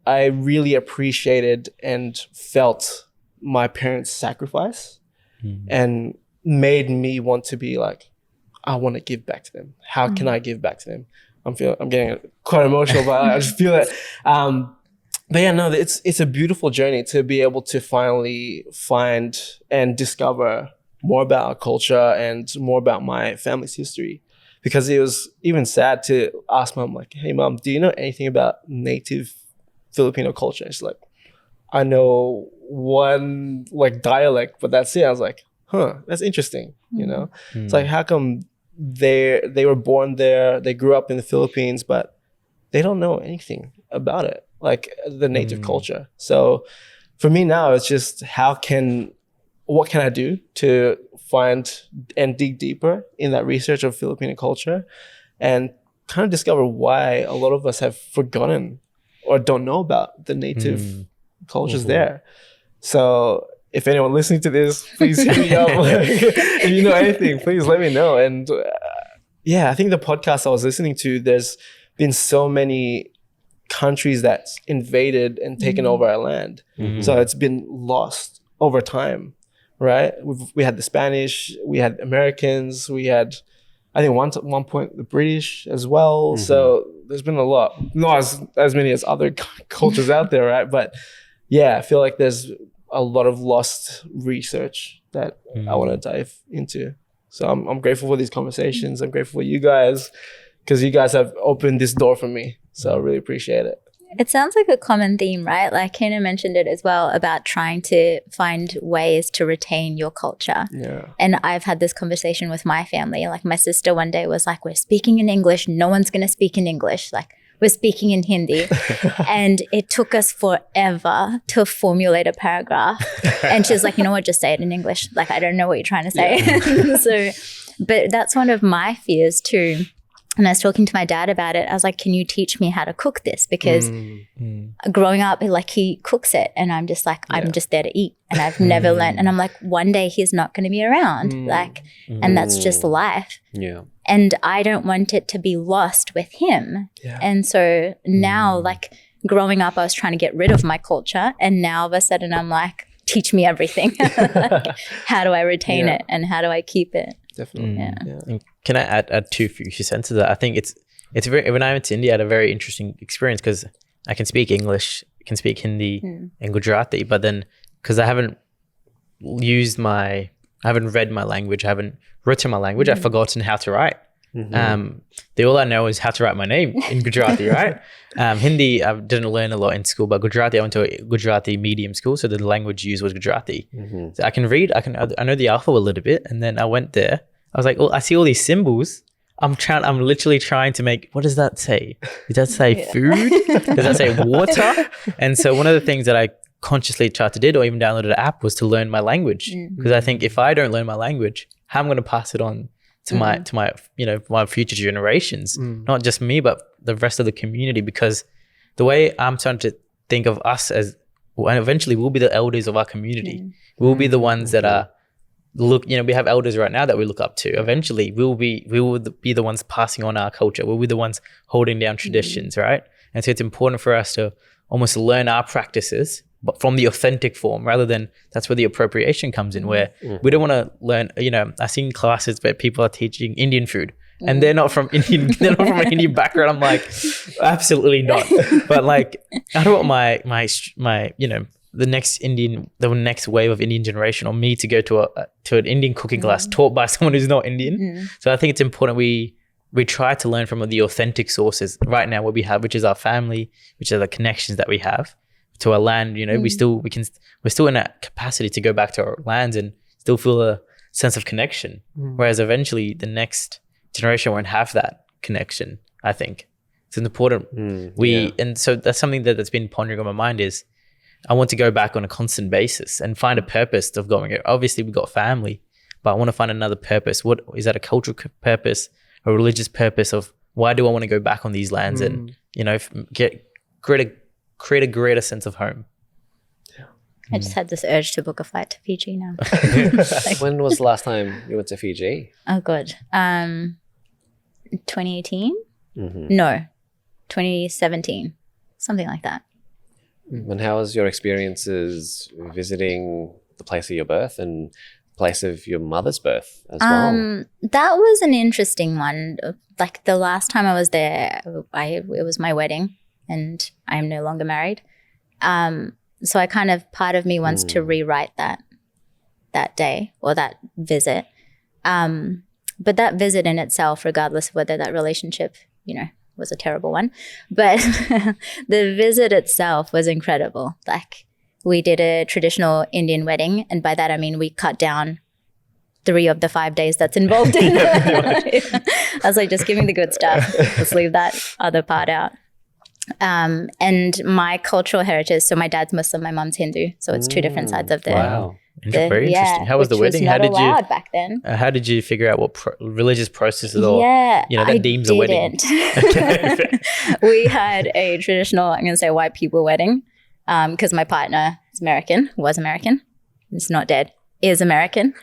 I really appreciated and felt my parents' sacrifice and made me want to be like, I want to give back to them. How can I give back to them? I'm getting quite emotional, but I just feel it. But yeah, no, it's a beautiful journey to be able to finally find and discover more about our culture and more about my family's history. Because it was even sad to ask Mom, like, hey Mom, do you know anything about native Filipino culture? She's like, I know one like dialect, but that's it. I was like, that's interesting. It's like, how come they were born there, they grew up in the Philippines, but they don't know anything about it, like the native culture. So for me now, it's just what can I do to find and dig deeper in that research of Filipino culture and kind of discover why a lot of us have forgotten or don't know about the native cultures there. So if anyone listening to this, please hit me up. Like, if you know anything, please let me know. And I think the podcast I was listening to, there's been so many countries that's invaded and taken over our land. So it's been lost over time, right? We had the Spanish, we had Americans, we had, I think one point the British as well. So there's been a lot, not as many as other cultures out there, right? But I feel like there's a lot of lost research that I want to dive into. So I'm grateful for these conversations. I'm grateful for you guys, because you guys have opened this door for me. So I really appreciate it. It sounds like a common theme, right? Like Kano mentioned it as well, about trying to find ways to retain your culture. Yeah. And I've had this conversation with my family. Like my sister one day was like, we're speaking in English. No one's going to speak in English. Like we're speaking in Hindi. And it took us forever to formulate a paragraph. And she's like, you know what, just say it in English. Like, I don't know what you're trying to say. But that's one of my fears too. And I was talking to my dad about it. I was like, can you teach me how to cook this? Because growing up, like he cooks it and I'm just like, I'm just there to eat. And I've never learned. And I'm like, one day he's not going to be around. Like, and that's just life. Yeah. And I don't want it to be lost with him. Yeah. And so now, like growing up, I was trying to get rid of my culture. And now all of a sudden I'm like, teach me everything. Like, how do I retain it and how do I keep it? Definitely. And can I add two few cents to that? I think it's very, when I went to India, I had a very interesting experience because I can speak English, can speak Hindi and Gujarati, but then because I haven't read my language, I haven't written my language, I've forgotten how to write. All I know is how to write my name in Gujarati, right? Hindi, I didn't learn a lot in school, but Gujarati, I went to a Gujarati medium school, so the language used was Gujarati. So I can read, I know the alphabet a little bit, and then I went there. I was like, I see all these symbols. I'm literally trying to make, what does that say? Does that say food? Does that say water? And so one of the things that I consciously tried to do, or even downloaded an app, was to learn my language. Because I think if I don't learn my language, how am I going to pass it on to my my future generations? Not just me, but the rest of the community. Because the way I'm trying to think of us as, and eventually we'll be the elders of our community. We'll be the ones that are we have elders right now that we look up to. Eventually we will be the ones passing on our culture. We'll be the ones holding down traditions, right? And so it's important for us to almost learn our practices, but from the authentic form, rather than, that's where the appropriation comes in, where we don't want to learn, I've seen classes where people are teaching Indian food and they're not from an Indian background. I'm like, absolutely not. But like, I don't want my the next wave of Indian generation, or me, to go to an Indian cooking class taught by someone who's not Indian. So I think it's important we try to learn from the authentic sources right now, what we have, which is our family, which are the connections that we have to our land. We're still in that capacity to go back to our lands and still feel a sense of connection. Whereas eventually the next generation won't have that connection. I think it's important. And so that's something that's been pondering on my mind, is I want to go back on a constant basis and find a purpose of going here. Obviously we've got family, but I want to find another purpose. What is that? A cultural purpose, a religious purpose of why do I want to go back on these lands and create a greater sense of home. I just had this urge to book a flight to Fiji now. When was the last time you went to Fiji? Oh God, 2018? No, 2017, something like that. And how was your experiences visiting the place of your birth and place of your mother's birth as well? That was an interesting one. Like the last time I was there, it was my wedding, and I am no longer married. So I kind of, part of me wants to rewrite that day or that visit. But that visit in itself, regardless of whether that relationship, was a terrible one, but the visit itself was incredible. Like we did a traditional Indian wedding, and by that I mean we cut down 3 of the 5 days that's involved in it. I was like, just give me the good stuff. Let's leave that other part out. And my cultural heritage, so my dad's Muslim, my mom's Hindu, so it's 2 different sides of the Wow. Very interesting. How was the wedding? How did you back then? How did you figure out what religious processes or that deems a wedding? We had a traditional, I'm going to say white people wedding, because my partner is American, was American, He's not dead. He is American.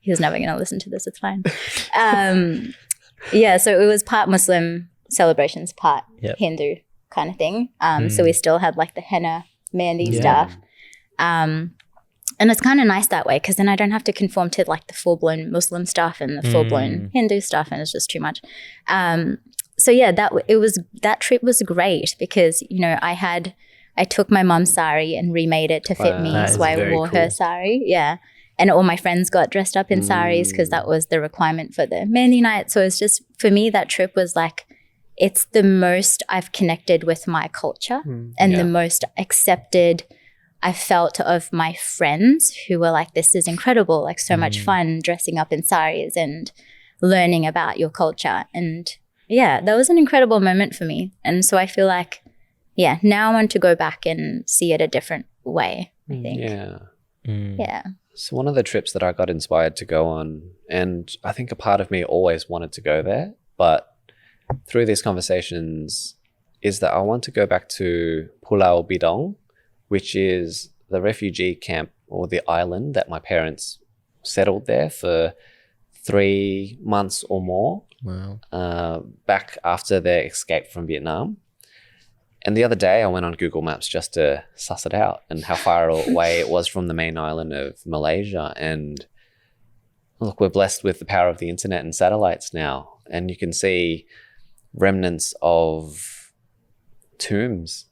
He's never going to listen to this. It's fine. Yeah, so it was part Muslim celebrations, part Hindu kind of thing. So we still had like the henna, mehndi stuff. And it's kind of nice that way because then I don't have to conform to like the full-blown Muslim stuff and the full-blown Hindu stuff, and it's just too much. So yeah, that trip was great because, you know, I took my mom's sari and remade it to fit me, so I wore her sari. Yeah. And all my friends got dressed up in saris because that was the requirement for the mehndi night. So it's just, for me, that trip was like, it's the most I've connected with my culture and the most accepted I felt of my friends who were like, this is incredible, like so much fun dressing up in saris and learning about your culture. And yeah, that was an incredible moment for me. And so I feel like, yeah, now I want to go back and see it a different way, I think. Yeah. So one of the trips that I got inspired to go on, and I think a part of me always wanted to go there, but through these conversations is that I want to go back to Pulau Bidong, which is the refugee camp or the island that my parents settled there for 3 months or more. Wow. Back after their escape from Vietnam. And the other day I went on Google Maps just to suss it out and how far away it was from the main island of Malaysia. And look, we're blessed with the power of the internet and satellites now. And you can see remnants of tombs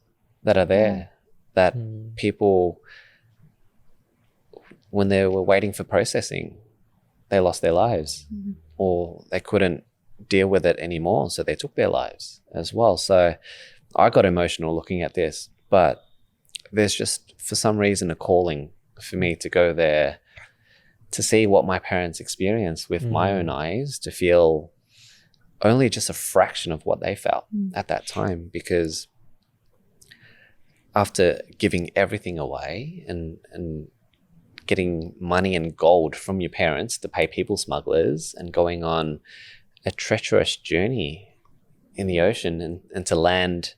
that are there that people, when they were waiting for processing, they lost their lives or they couldn't deal with it anymore. So they took their lives as well. So I got emotional looking at this, but there's just, for some reason, a calling for me to go there to see what my parents experienced with my own eyes, to feel only just a fraction of what they felt at that time. Because after giving everything away and getting money and gold from your parents to pay people smugglers and going on a treacherous journey in the ocean and to land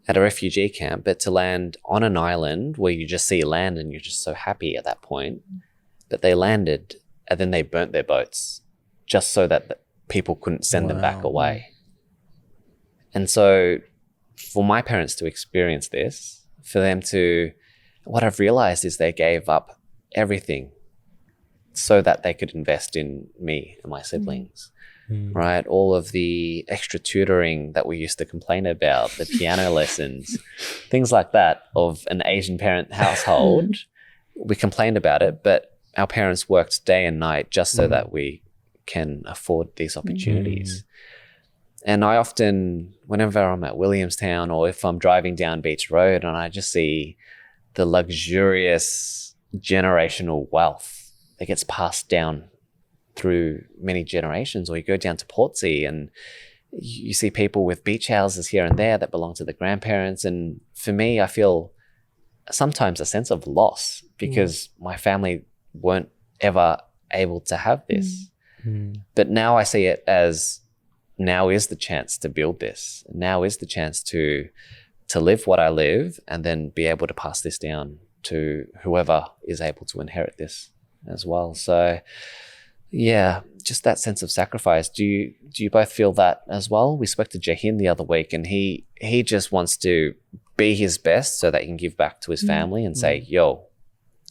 at a refugee camp, but to land on an island where you just see land and you're just so happy at that point that they landed, and then they burnt their boats just so that the people couldn't send them back away. And so for my parents to experience this, for them to, what I've realized is they gave up everything so that they could invest in me and my siblings. Right? All of the extra tutoring that we used to complain about, the piano lessons, things like that of an Asian parent household. We complained about it, but our parents worked day and night just so that we can afford these opportunities. And I often, whenever I'm at Williamstown or if I'm driving down Beach Road and I just see the luxurious generational wealth that gets passed down through many generations, or you go down to Portsea and you see people with beach houses here and there that belong to the grandparents. And for me, I feel sometimes a sense of loss because my family weren't ever able to have this. But now I see it as, now is the chance to build this. Now is the chance to live what I live and then be able to pass this down to whoever is able to inherit this as well. So yeah, just that sense of sacrifice. Do you both feel that as well? We spoke to Jahin the other week and he just wants to be his best so that he can give back to his family and say, yo,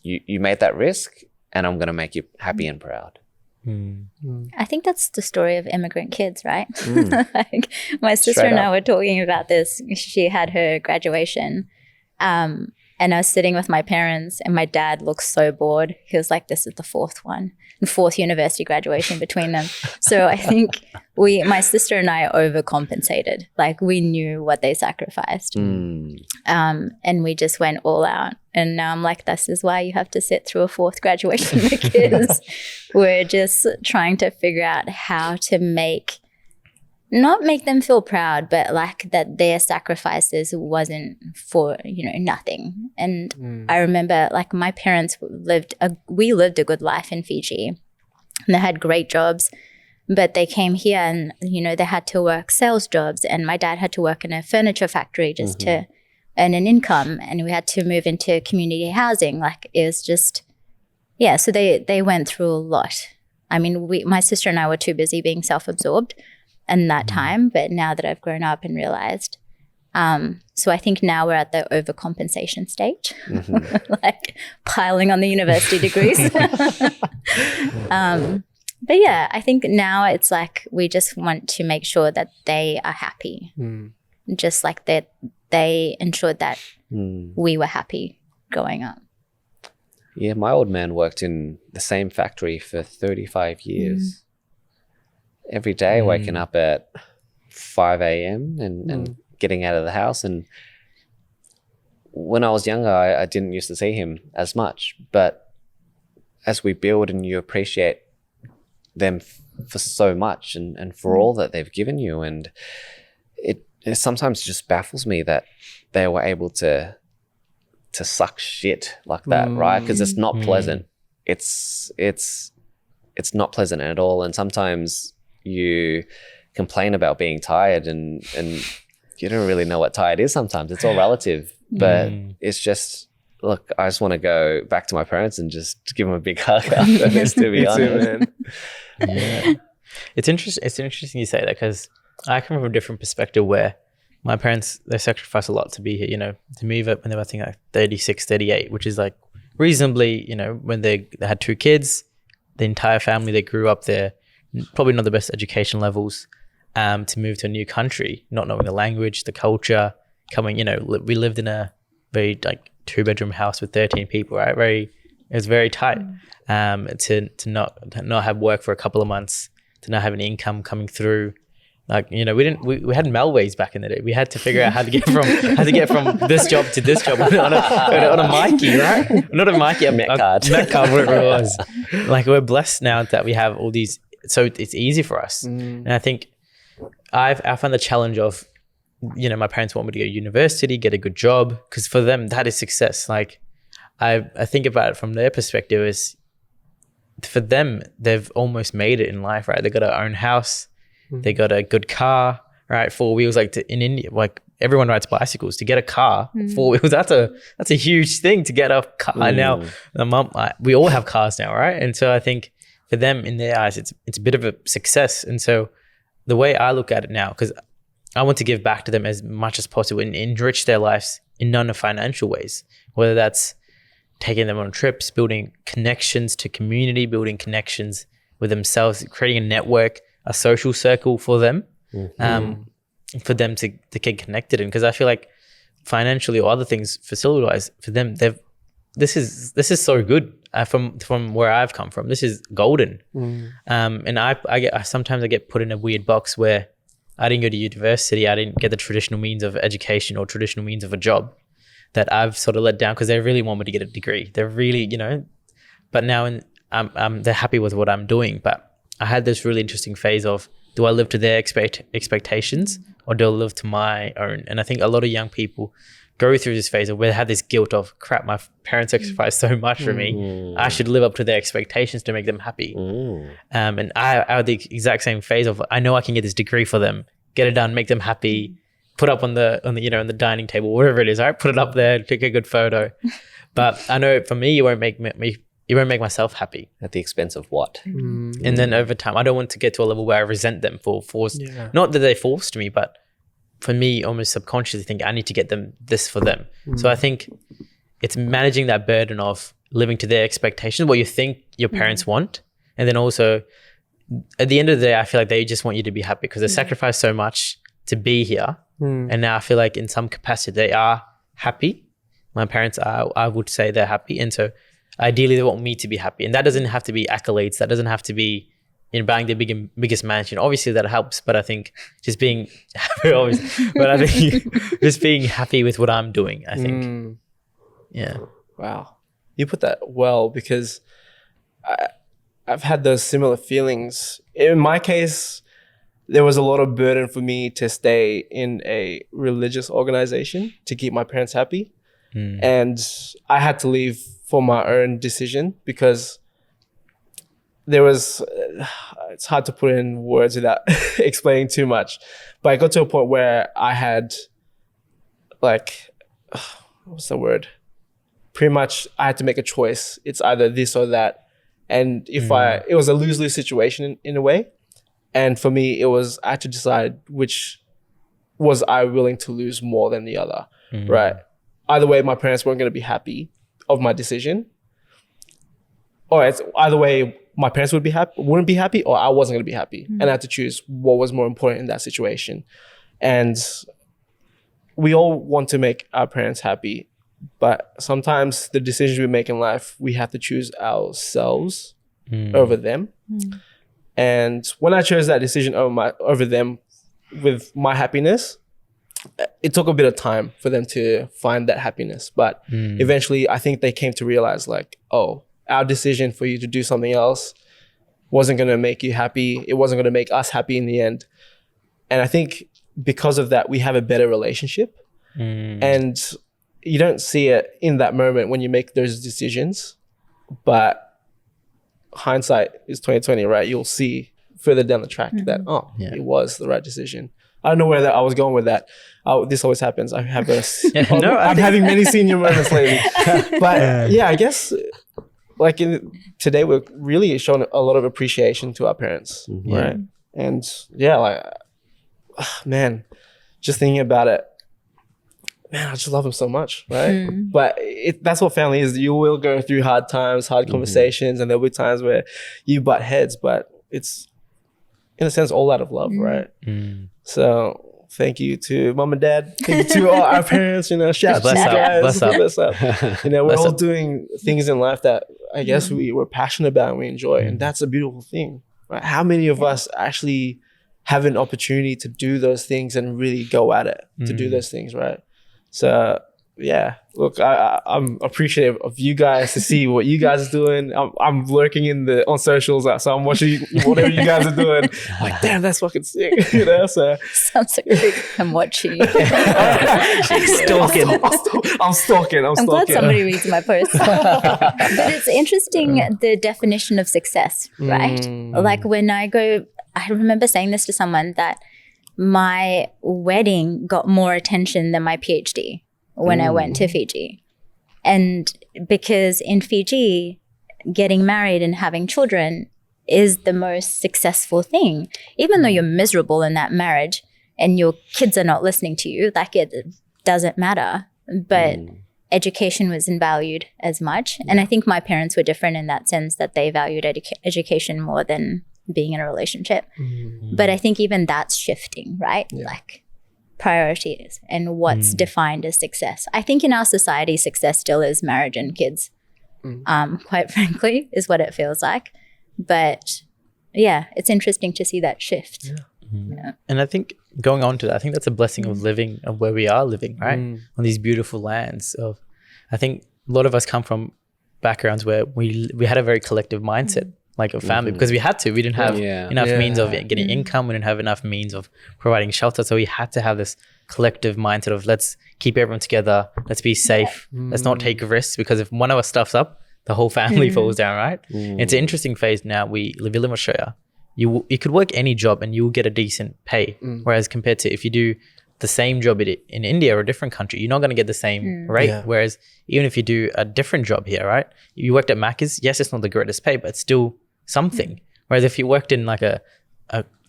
you made that risk and I'm going to make you happy and proud. I think that's the story of immigrant kids, right? Like my sister and I were talking about this. She had her graduation and I was sitting with my parents and my dad looked so bored. He was like, this is the fourth university graduation between them. So I think my sister and I overcompensated. Like we knew what they sacrificed. And we just went all out. And now I'm like, this is why you have to sit through a fourth graduation because we're just trying to figure out how to not make them feel proud, but like that their sacrifices wasn't for, nothing. And I remember like my parents lived a good life in Fiji and they had great jobs, but they came here and, they had to work sales jobs and my dad had to work in a furniture factory just to earn an income, and we had to move into community housing. Like, it was just, yeah. So they went through a lot. I mean, my sister and I were too busy being self-absorbed in that time. But now that I've grown up and realized, so I think now we're at the overcompensation stage, like piling on the university degrees. But yeah, I think now it's like we just want to make sure that they are happy, just like that they ensured that we were happy growing up. Yeah, my old man worked in the same factory for 35 years. Every day, waking up at 5 a.m. and getting out of the house. And when I was younger, I didn't used to see him as much. But as we build and you appreciate them for so much and for all that they've given you, and it sometimes just baffles me that they were able to suck shit like that, right? Because it's not pleasant. It's not pleasant at all. And sometimes you complain about being tired and you don't really know what tired is sometimes. It's all relative. But it's just, look, I just want to go back to my parents and just give them a big hug after this, to be honest. Man. Yeah. It's interesting you say that, because I come from a different perspective where my parents, they sacrificed a lot to be here, you know, to move up when they were, I think, like 36, 38, which is like reasonably, you know, when they had 2 kids, the entire family, they grew up there, probably not the best education levels, to move to a new country, not knowing the language, the culture, coming, you know, we lived in a very like 2-bedroom house with 13 people, right? It was very tight. To not have work for a couple of months, to not have any income coming through. Like, you know, we had Melways back in the day. We had to figure out how to get from this job to this job on a Mikey, right? Not a Mikey, a Met card, whatever it was. Like, we're blessed now that we have all these, so it's easy for us. And I think I found the challenge of, you know, my parents want me to go to university, get a good job, because for them that is success. Like, I think about it from their perspective is, for them, they've almost made it in life, right? They got their own house, they got a good car, right? 4 wheels. Like in India, like everyone rides bicycles. To get a car, 4 wheels, that's a huge thing to get a car. Now, we all have cars now, right? And so I think for them, in their eyes, it's a bit of a success. And so the way I look at it now, because I want to give back to them as much as possible and enrich their lives in non-financial ways, whether that's taking them on trips, building connections to community, building connections with themselves, creating a network, a social circle for them, for them to get connected in. Because I feel like financially or other things, facility-wise, for them, this is so good. From where I've come from, this is golden. And I sometimes get put in a weird box where I didn't go to university, I didn't get the traditional means of education or traditional means of a job, that I've sort of let down because they really want me to get a degree. They're really, you know, but now they're happy with what I'm doing. But I had this really interesting phase of, do I live to their expectations or do I live to my own? And I think a lot of young people go through this phase of where they have this guilt of, crap, my parents sacrificed so much for me. I should live up to their expectations to make them happy. And I had the exact same phase of, I know I can get this degree for them, get it done, make them happy, put up on the you know, on the dining table, wherever it is, all right, put it up there, take a good photo. But I know for me, it won't make myself happy. At the expense of what? And then over time, I don't want to get to a level where I resent them for forced, not that they forced me, but for me, almost subconsciously think I need to get them this for them. So I think it's managing that burden of living to their expectations, what you think your parents want. And then also at the end of the day, I feel like they just want you to be happy because they sacrificed so much to be here. And now I feel like in some capacity, they are happy. My parents are, I would say they're happy. And so ideally they want me to be happy. And that doesn't have to be accolades. That doesn't have to be, you know, buying the biggest mansion. Obviously that helps, but I think just being just being happy with what I'm doing, I think. Yeah. Wow. You put that well, because I've had those similar feelings. In my case, there was a lot of burden for me to stay in a religious organization to keep my parents happy. And I had to leave for my own decision because there was, it's hard to put in words without explaining too much, but I got to a point where I had like what's the word? Pretty much I had to make a choice. It's either this or that. And it was a lose-lose situation in a way. And for me, I had to decide which was I willing to lose more than the other, right? Either way, my parents weren't going to be happy of my decision. Or it's either way, my parents wouldn't be happy, or I wasn't going to be happy. And I had to choose what was more important in that situation. And we all want to make our parents happy, but sometimes the decisions we make in life, we have to choose ourselves over them. And when I chose that decision over them with my happiness, it took a bit of time for them to find that happiness. But eventually, I think they came to realize like, oh, our decision for you to do something else wasn't going to make you happy. It wasn't going to make us happy in the end. And I think because of that, we have a better relationship. And you don't see it in that moment when you make those decisions. But hindsight is 2020, right? You'll see further down the track that, it was the right decision. I don't know where I was going with that. This always happens. I have I'm having many senior moments lately. But I guess like today we're really showing a lot of appreciation to our parents, right? And man, just thinking about it, man, I just love them so much, right? But that's what family is. You will go through hard times, hard conversations, and there'll be times where you butt heads, but it's, in a sense, all out of love, right? So thank you to mom and dad. Thank you to all our parents, shout out to you guys. Bless up. We're all doing things in life that I guess we're passionate about and we enjoy. And that's a beautiful thing, right? How many of us actually have an opportunity to do those things and really go at it, to do those things, right? So look, I'm appreciative of you guys to see what you guys are doing. I'm lurking on socials, so I'm watching whatever you guys are doing. Like, damn, that's fucking sick, So sounds like big. I'm watching. Stalking. I'm stalking. I'm glad somebody reads my posts. But it's interesting the definition of success, right? Like when I remember saying this to someone that my wedding got more attention than my PhD when I went to Fiji. And because in Fiji, getting married and having children is the most successful thing. Even though you're miserable in that marriage and your kids are not listening to you, like it doesn't matter. But education wasn't valued as much. And I think my parents were different in that sense that they valued education more than being in a relationship. But I think even that's shifting, right? Like priorities and what's defined as success. I think in our society, success still is marriage and kids, quite frankly, is what it feels like. But it's interesting to see that shift. And I think going on to that, I think that's a blessing of living, of where we are living, right? On these beautiful lands I think a lot of us come from backgrounds where we had a very collective mindset, like a family, because we had to. We didn't have enough means of getting income. We didn't have enough means of providing shelter. So we had to have this collective mindset of let's keep everyone together. Let's be safe. Let's not take risks, because if one of us stuffs up, the whole family falls down, right? It's an interesting phase now. We live in Australia. You could work any job and you will get a decent pay. Whereas compared to if you do the same job in India or a different country, you're not going to get the same rate. Whereas even if you do a different job here, right? You worked at Macca's, yes, it's not the greatest pay, but it's still something. Whereas if you worked in like a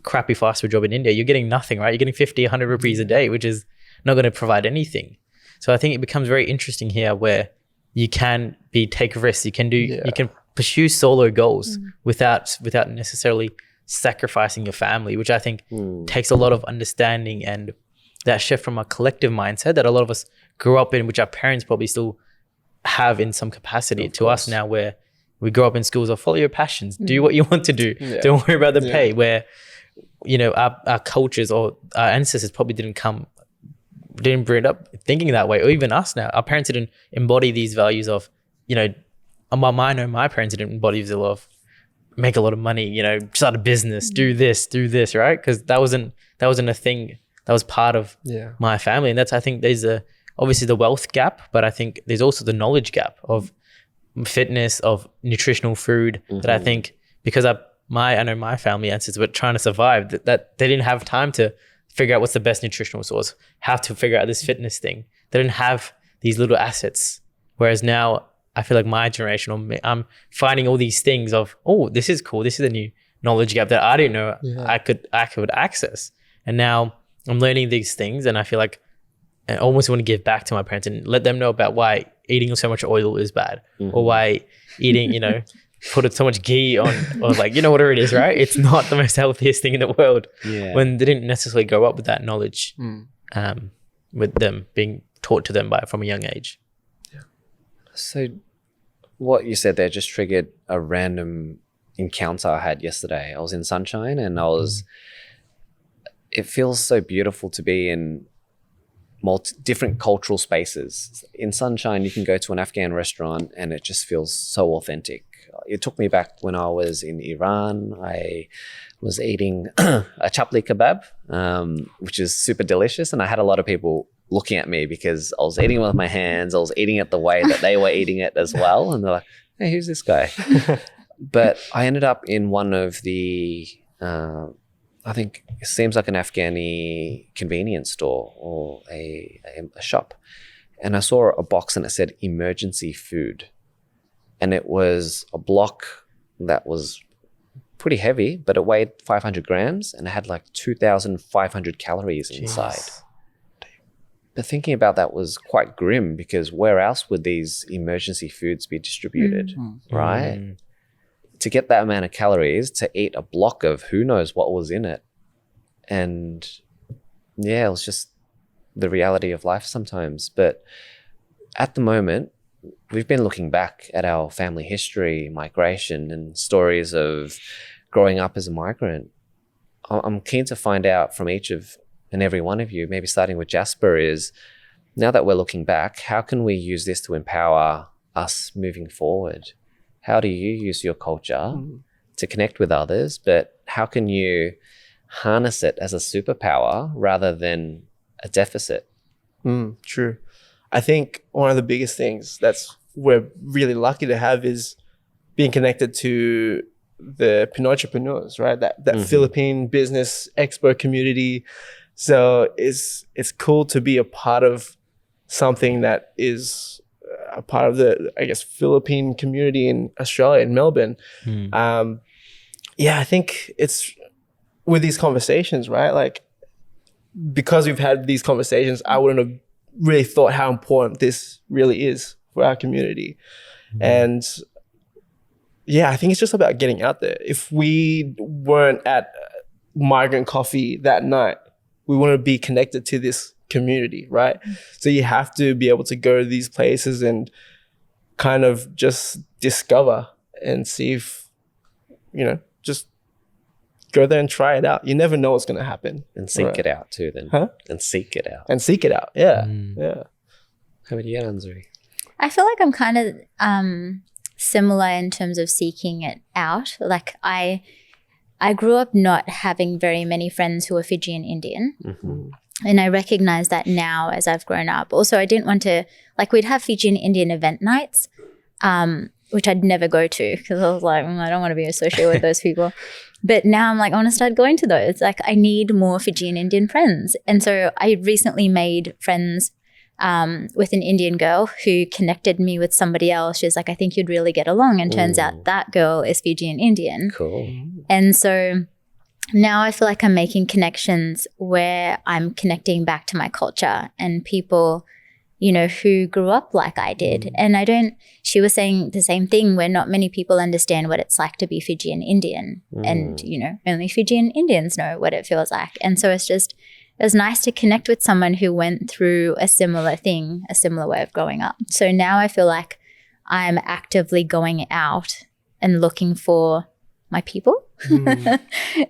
crappy fast food job in India, you're getting nothing, right? You're getting 50, 100 rupees a day, which is not going to provide anything. So I think it becomes very interesting here where you can take risks. You can you can pursue solo goals without necessarily sacrificing your family, which I think takes a lot of understanding and that shift from a collective mindset that a lot of us grew up in, which our parents probably still have in some capacity to us now, where we grow up in schools of follow your passions, do what you want to do, don't worry about the pay, where our cultures or our ancestors probably didn't bring it up thinking that way, or even us now. Our parents didn't embody these values of, my parents didn't embody the of make a lot of money, start a business, do this, right? Because that wasn't a thing that was part of my family. And I think there's obviously the wealth gap, but I think there's also the knowledge gap of fitness, of nutritional food, that I think because I know my family ancestors were trying to survive, that they didn't have time to figure out what's the best nutritional source, how to figure out this fitness thing. They didn't have these little assets. Whereas now I feel like my generation, I'm finding all these things of, oh, this is cool. This is a new knowledge gap that I didn't know I could access. And now I'm learning these things, and I feel like I almost want to give back to my parents and let them know about why eating so much oil is bad, or why eating, put so much ghee on, or like, whatever it is, right? It's not the most healthiest thing in the world. Yeah. When they didn't necessarily grow up with that knowledge, with them being taught to them from a young age. So what you said there just triggered a random encounter I had yesterday. I was in Sunshine, and it feels so beautiful to be in different cultural spaces. In Sunshine, you can go to an Afghan restaurant and it just feels so authentic. It took me back when I was in Iran. I was eating a chapli kebab, which is super delicious. And I had a lot of people looking at me because I was eating it with my hands. I was eating it the way that they were eating it as well. And they're like, hey, who's this guy? But I ended up in one of the, I think it seems like an Afghani convenience store or a shop. And I saw a box and it said emergency food. And it was a block that was pretty heavy, but it weighed 500 grams and it had like 2,500 calories inside. But thinking about that was quite grim, because where else would these emergency foods be distributed, right? To get that amount of calories, to eat a block of who knows what was in it. And yeah, it was just the reality of life sometimes. But at the moment, we've been looking back at our family history, migration, and stories of growing up as a migrant. I'm keen to find out from each of and every one of you, maybe starting with Jasper, is now that we're looking back, how can we use this to empower us moving forward? How do you use your culture to connect with others, but how can you harness it as a superpower rather than a deficit? True. I think one of the biggest things that's we're really lucky to have is being connected to the Pinotrepreneurs, right? That Philippine business expo community. So it's cool to be a part of something that is a part of the, I guess, Philippine community in Australia, in Melbourne. I think it's with these conversations, right? Like, because we've had these conversations, I wouldn't have really thought how important this really is for our community. And yeah, I think it's just about getting out there. If we weren't at Migrant Coffee that night, we want to be connected to this community, right? So you have to be able to go to these places and kind of just discover and see if, just go there and try it out. You never know what's going to happen. And seek it out too then. And seek it out. And seek it out, yeah. How about you, Anzari? I feel like I'm kind of similar in terms of seeking it out. Like I grew up not having very many friends who were Fijian Indian. And I recognize that now as I've grown up. Also, I didn't want to, we'd have Fijian Indian event nights, which I'd never go to because I was like, I don't want to be associated with those people. But now I'm like, I want to start going to those. I need more Fijian Indian friends. And so I recently made friends with an Indian girl who connected me with somebody else. She's like, I think you'd really get along. And turns out that girl is Fijian Indian. Cool. And so now I feel like I'm making connections where I'm connecting back to my culture and people, who grew up like I did. And she was saying the same thing, where not many people understand what it's like to be Fijian Indian. And, only Fijian Indians know what it feels like. And so it was nice to connect with someone who went through a similar thing, a similar way of growing up. So now I feel like I'm actively going out and looking for my people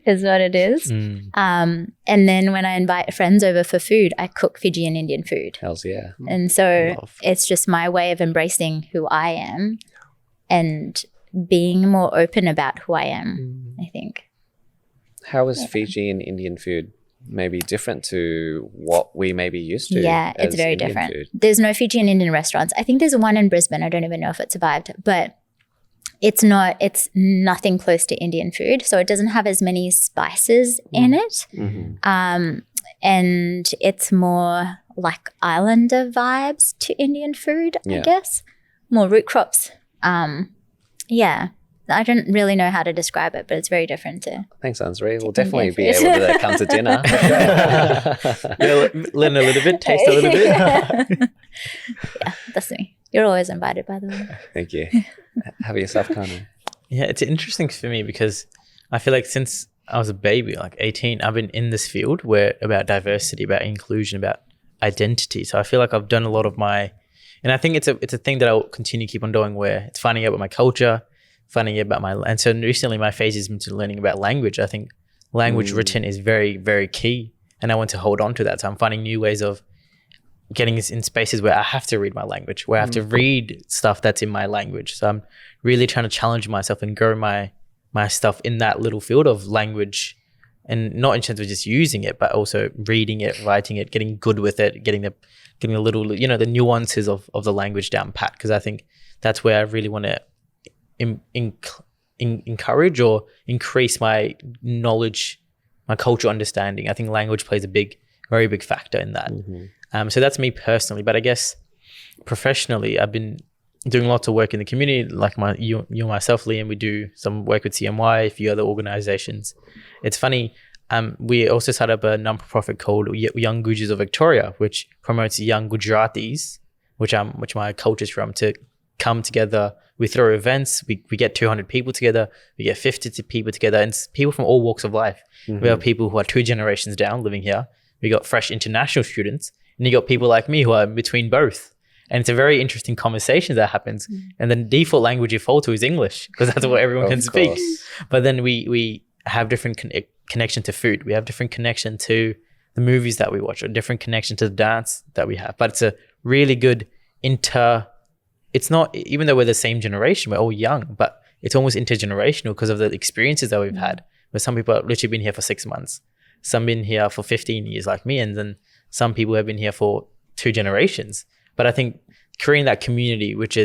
is what it is. And then when I invite friends over for food, I cook Fijian Indian food. Hells yeah. And so it's just my way of embracing who I am and being more open about who I am, I think. How is Fijian Indian food maybe different to what we may be used to? Yeah, it's very Indian different. Food? There's no Fijian Indian restaurants. I think there's one in Brisbane. I don't even know if it survived, but it's nothing close to Indian food. So it doesn't have as many spices in it. And it's more like islander vibes to Indian food, I Yeah. guess. More root crops. Yeah. I don't really know how to describe it, but it's very different to Thanks, Anzari. We'll Indian definitely be food. able to come to dinner. Learn a little bit, taste a little bit. Yeah, that's me. You're always invited, by the way. Thank you. How about yourself, Kano? Yeah, it's interesting for me because I feel like since I was a baby, like 18, I've been in this field where about diversity, about inclusion, about identity. So I feel like I've done a lot of and I think it's a thing that I'll continue to keep on doing, where it's finding out about my culture, finding out about and so recently my phase is into learning about language. I think language written is very, very key, and I want to hold on to that. So I'm finding new ways of getting in spaces where I have to read my language, where I have to read stuff that's in my language. So I'm really trying to challenge myself and grow my stuff in that little field of language, and not in terms of just using it, but also reading it, writing it, getting good with it, getting the little, the nuances of the language down pat. Because I think that's where I really want to encourage or increase my knowledge, my cultural understanding. I think language plays a very big factor in that. So that's me personally. But I guess professionally, I've been doing lots of work in the community, like you and myself, Liam. We do some work with CMY, a few other organizations. It's funny, we also set up a non-profit called Young Gujis of Victoria, which promotes young Gujaratis, which my culture is from, to come together. We throw events, we get 200 people together, we get 50 people together, and it's people from all walks of life. We have people who are 2 generations down living here. We got fresh international students, and you got people like me who are in between both. And it's a very interesting conversation that happens. And the default language you fall to is English, because that's what everyone can speak. But then we have different connection to food. We have different connection to the movies that we watch, or different connection to the dance that we have. But it's a really good it's not, even though we're the same generation, we're all young, but it's almost intergenerational because of the experiences that we've had. Where some people have literally been here for 6 months, some been here for 15 years like me, and then some people have been here for 2 generations. But I think creating that community, which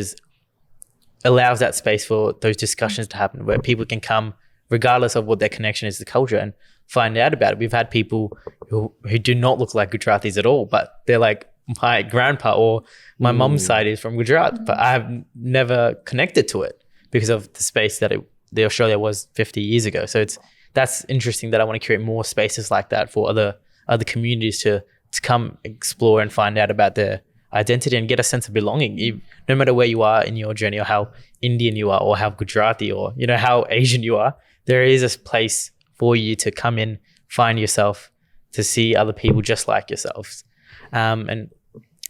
allows that space for those discussions to happen, where people can come regardless of what their connection is to culture and find out about it. We've had people who do not look like Gujaratis at all, but they're like, my grandpa or my mom's side is from Gujarat, but I have never connected to it because of the space that the Australia was 50 years ago. So that's interesting that I want to create more spaces like that for other communities to come explore and find out about their identity and get a sense of belonging, no matter where you are in your journey, or how Indian you are, or how Gujarati, or how Asian you are. There is a place for you to come in, find yourself, to see other people just like yourselves. And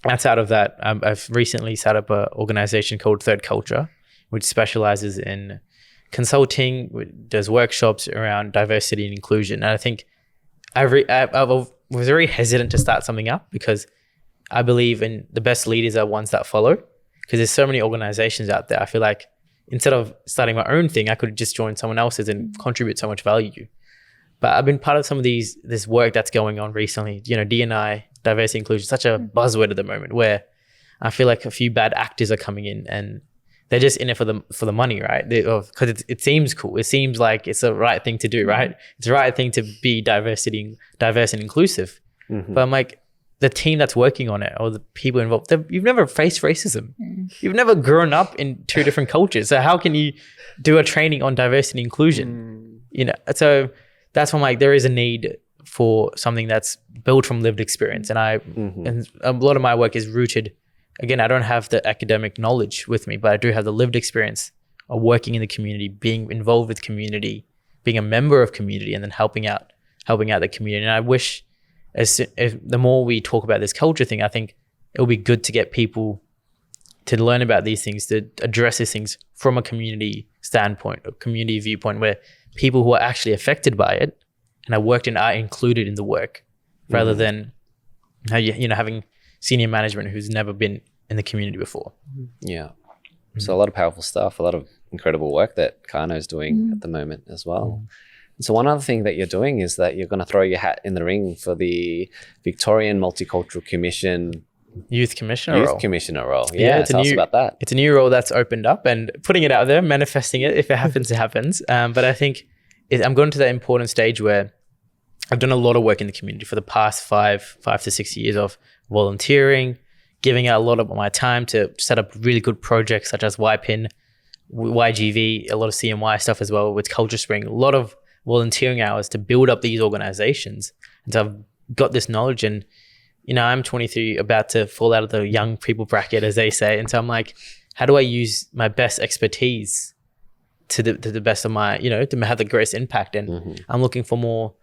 outside of that, I've recently set up an organization called Third Culture, which specializes in consulting, does workshops around diversity and inclusion. And I think I was very hesitant to start something up, because I believe in the best leaders are ones that follow, because there's so many organizations out there. I feel like instead of starting my own thing, I could just join someone else's and contribute so much value. But I've been part of some of this work that's going on recently. D&I, diversity inclusion, such a buzzword at the moment, where I feel like a few bad actors are coming in and they're just in it for the money, right? Because it seems cool. It seems like it's the right thing to do, right? It's the right thing to be diverse and inclusive. But I'm like, the team that's working on it, or the people involved, you've never faced racism. You've never grown up in 2 different cultures. So how can you do a training on diversity and inclusion? So that's why I'm like, there is a need for something that's built from lived experience. And and a lot of my work is rooted, again, I don't have the academic knowledge with me, but I do have the lived experience of working in the community, being involved with community, being a member of community, and then helping out the community. And I wish the more we talk about this culture thing, I think it will be good to get people to learn about these things, to address these things from a community standpoint, a community viewpoint, where people who are actually affected by it and are included in the work, rather than having senior management who's never been in the community before. Yeah. So a lot of powerful stuff, a lot of incredible work that Kano's doing at the moment as well. So one other thing that you're doing is that you're going to throw your hat in the ring for the Victorian Multicultural Commission Youth Commissioner role. Yeah, tell us about that. It's a new role that's opened up, and putting it out there, manifesting it. If it happens, it happens. But I think I'm going to that important stage where I've done a lot of work in the community for the past 5 to 6 years of volunteering, giving out a lot of my time to set up really good projects such as YPIN, YGV, a lot of CMY stuff as well with Culture Spring, a lot of volunteering hours to build up these organizations. And so I've got this knowledge, and I'm 23, about to fall out of the young people bracket, as they say. And so I'm like, how do I use my best expertise to the best of my, to have the greatest impact? And I'm looking for more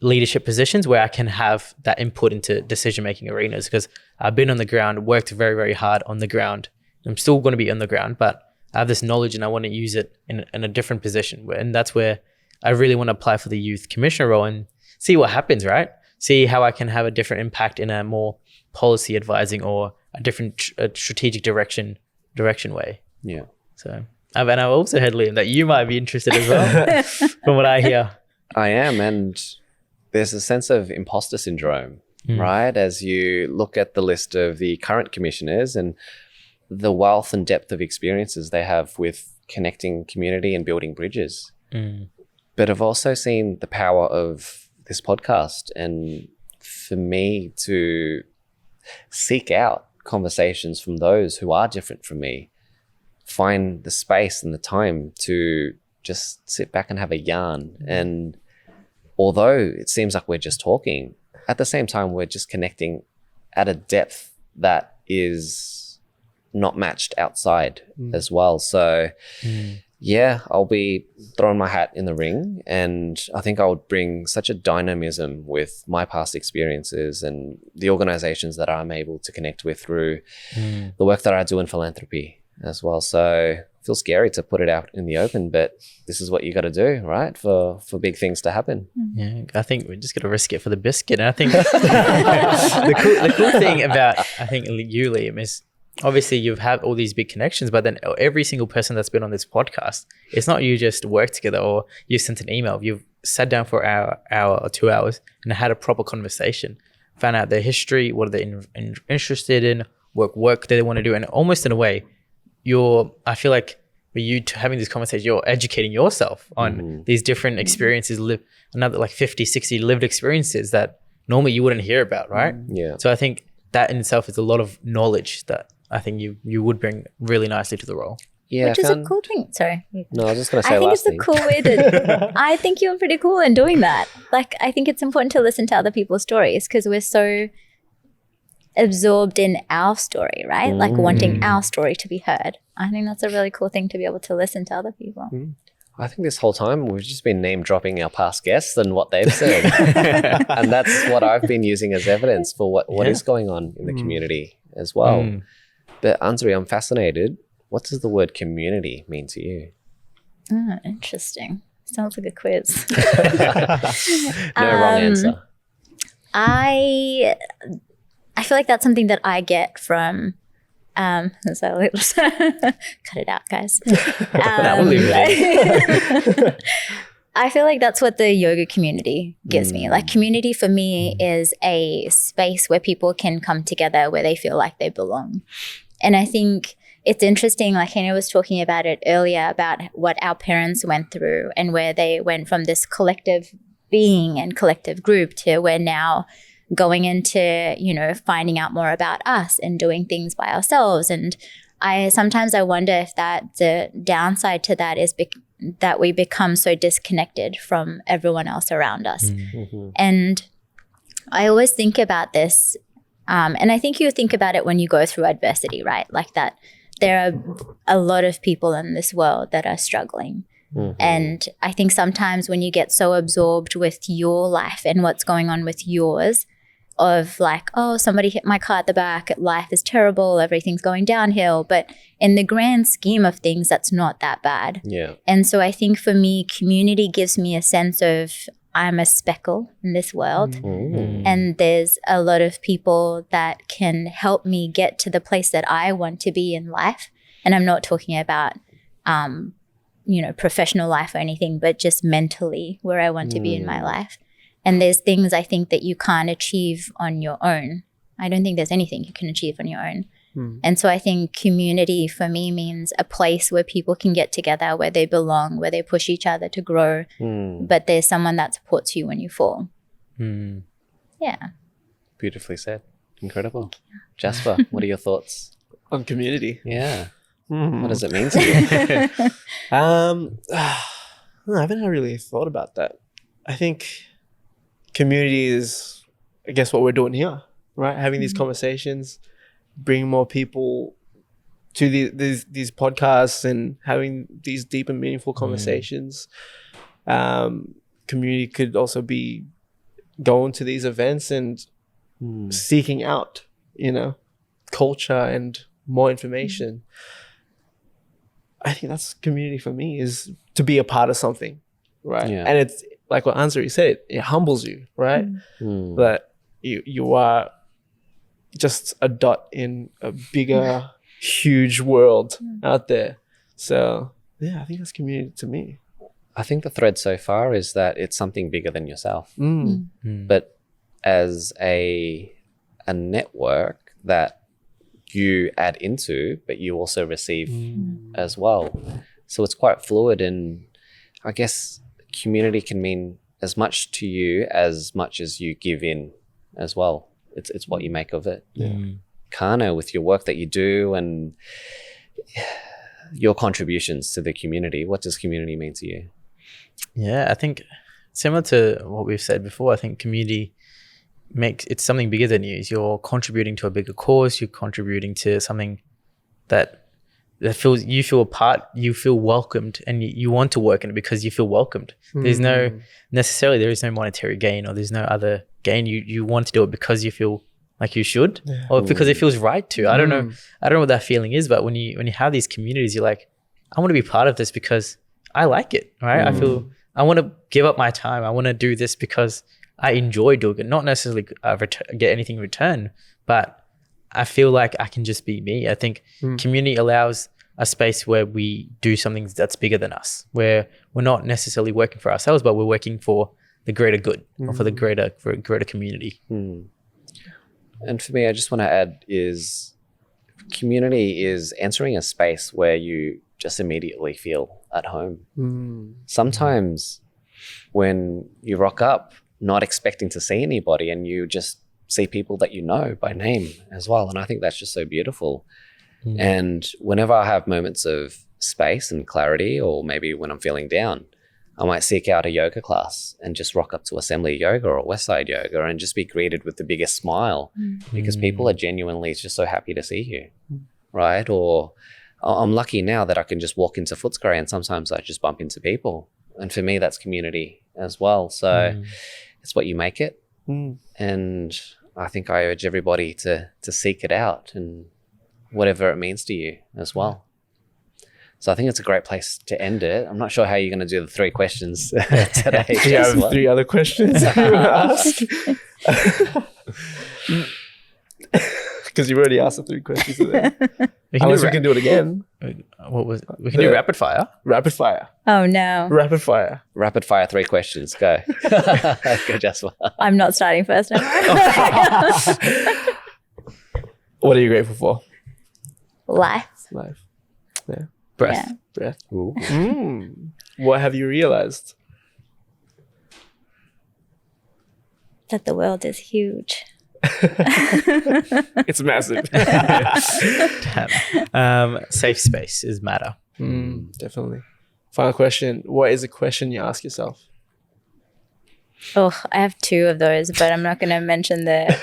leadership positions where I can have that input into decision-making arenas, because I've been on the ground, worked very, very hard on the ground. I'm still going to be on the ground, but I have this knowledge and I want to use it in a different position. And that's where I really want to apply for the youth commissioner role and see what happens, right? See how I can have a different impact in a more policy advising or a different strategic direction way. Yeah. So, and I also heard, Liam, that you might be interested as well from what I hear. I am. And there's a sense of imposter syndrome, right? As you look at the list of the current commissioners and the wealth and depth of experiences they have with connecting community and building bridges. But I've also seen the power of this podcast, and for me to seek out conversations from those who are different from me, find the space and the time to just sit back and have a yarn. And although it seems like we're just talking, at the same time, we're just connecting at a depth that is not matched outside as well. So yeah, I'll be throwing my hat in the ring, and I think I would bring such a dynamism with my past experiences and the organizations that I'm able to connect with through the work that I do in philanthropy as well. So it feels scary to put it out in the open, but this is what you got to do, right? For big things to happen. Yeah, I think we just got to risk it for the biscuit. And I think the cool thing about, I think, you, Liam, is obviously you've had all these big connections, but then every single person that's been on this podcast, it's not you just work together or you sent an email. You've sat down for an hour or 2 hours and had a proper conversation, found out their history, what are they interested in, what work they want to do. And almost in a way, I feel like with you having this conversation, you're educating yourself on these different experiences, another like 50, 60 lived experiences that normally you wouldn't hear about, right? Yeah. So I think that in itself is a lot of knowledge that I think you would bring really nicely to the role. Yeah, Which is a cool thing. Sorry. No, I was just going to say I think last it's a cool way to, I think you're pretty cool in doing that. Like, I think it's important to listen to other people's stories because we're so absorbed in our story, right? Like wanting our story to be heard. I think that's a really cool thing to be able to listen to other people. I think this whole time we've just been name dropping our past guests and what they've said. And that's what I've been using as evidence for what is going on in the community as well. But Anzari, I'm fascinated. What does the word community mean to you? Oh, interesting. Sounds like a quiz. No wrong answer. I feel like that's something that I get from cut it out, guys. We'll leave it. I feel like that's what the yoga community gives me. Like, community for me is a space where people can come together where they feel like they belong. And I think it's interesting, like Kano was talking about it earlier, about what our parents went through and where they went from this collective being and collective group to where now going into, finding out more about us and doing things by ourselves. And sometimes I wonder if that the downside to that is that we become so disconnected from everyone else around us. And I always think about this, and I think you think about it when you go through adversity, right? Like that there are a lot of people in this world that are struggling. And I think sometimes when you get so absorbed with your life and what's going on with yours, of like, oh, somebody hit my car at the back, life is terrible, everything's going downhill. But in the grand scheme of things, that's not that bad. Yeah. And so I think for me, community gives me a sense of I'm a speckle in this world. And there's a lot of people that can help me get to the place that I want to be in life. And I'm not talking about, professional life or anything, but just mentally where I want to be in my life. And there's things I think that you can't achieve on your own. I don't think there's anything you can achieve on your own. And so I think community for me means a place where people can get together, where they belong, where they push each other to grow, but there's someone that supports you when you fall. Yeah. Beautifully said. Incredible. Jasper, what are your thoughts? On community. Yeah. Hmm. What does it mean to you? I haven't really thought about that. I think community is, I guess, what we're doing here, right? Having these conversations, bringing more people to these podcasts and having these deep and meaningful conversations. Community could also be going to these events and seeking out, culture and more information. I think that's community for me, is to be a part of something, right? Yeah. And it's like what Anzari said, it humbles you, right? That you are just a dot in a bigger, huge world out there. So yeah, I think that's community to me. I think the thread so far is that it's something bigger than yourself. But as a network that you add into, but you also receive as well. So it's quite fluid, and I guess community can mean as much to you as much as you give in as well. It's what you make of it. Kano, with your work that you do and your contributions to the community, what does community mean to you? Yeah, I think similar to what we've said before, I think community it's something bigger than you. You're contributing to a bigger cause. You're contributing to something that feels, you feel a part, you feel welcomed, and you want to work in it because you feel welcomed. There's no monetary gain, or there's no other gain. You want to do it because you feel like you should, or because it feels right to. I don't know what that feeling is, but when you have these communities, you're like, I want to be part of this because I like it, right? I feel I want to give up my time. I want to do this because I enjoy doing it, not necessarily get anything in return, but I feel like I can just be me. I think community allows a space where we do something that's bigger than us, where we're not necessarily working for ourselves, but we're working for the greater good or for a greater community. And for me, I just want to add is community is entering a space where you just immediately feel at home. Sometimes when you rock up, not expecting to see anybody, and you just see people that you know by name as well. And I think that's just so beautiful. And whenever I have moments of space and clarity, or maybe when I'm feeling down, I might seek out a yoga class and just rock up to Assembly Yoga or Westside Yoga and just be greeted with the biggest smile because people are genuinely just so happy to see you, right? Or I'm lucky now that I can just walk into Footscray and sometimes I just bump into people. And for me, that's community as well. So it's what you make it. And I think I urge everybody to seek it out, and whatever it means to you as well. So I think it's a great place to end it. I'm not sure how you're going to do the 3 questions today. Do you have 3 other questions you want to ask? Because you've already asked the 3 questions today. Unless we can do it again. We can do rapid fire. Rapid fire. Oh no. Rapid fire. Rapid fire 3 questions. Go. Go, Jasper. I'm not starting first. Am I? What are you grateful for? Life. Life. Yeah. Breath. Yeah. Breath. Ooh. What have you realized? That the world is huge. It's massive. Safe space is matter. Definitely. Final question. What is a question you ask yourself? Oh, I have 2 of those, but I'm not going to mention the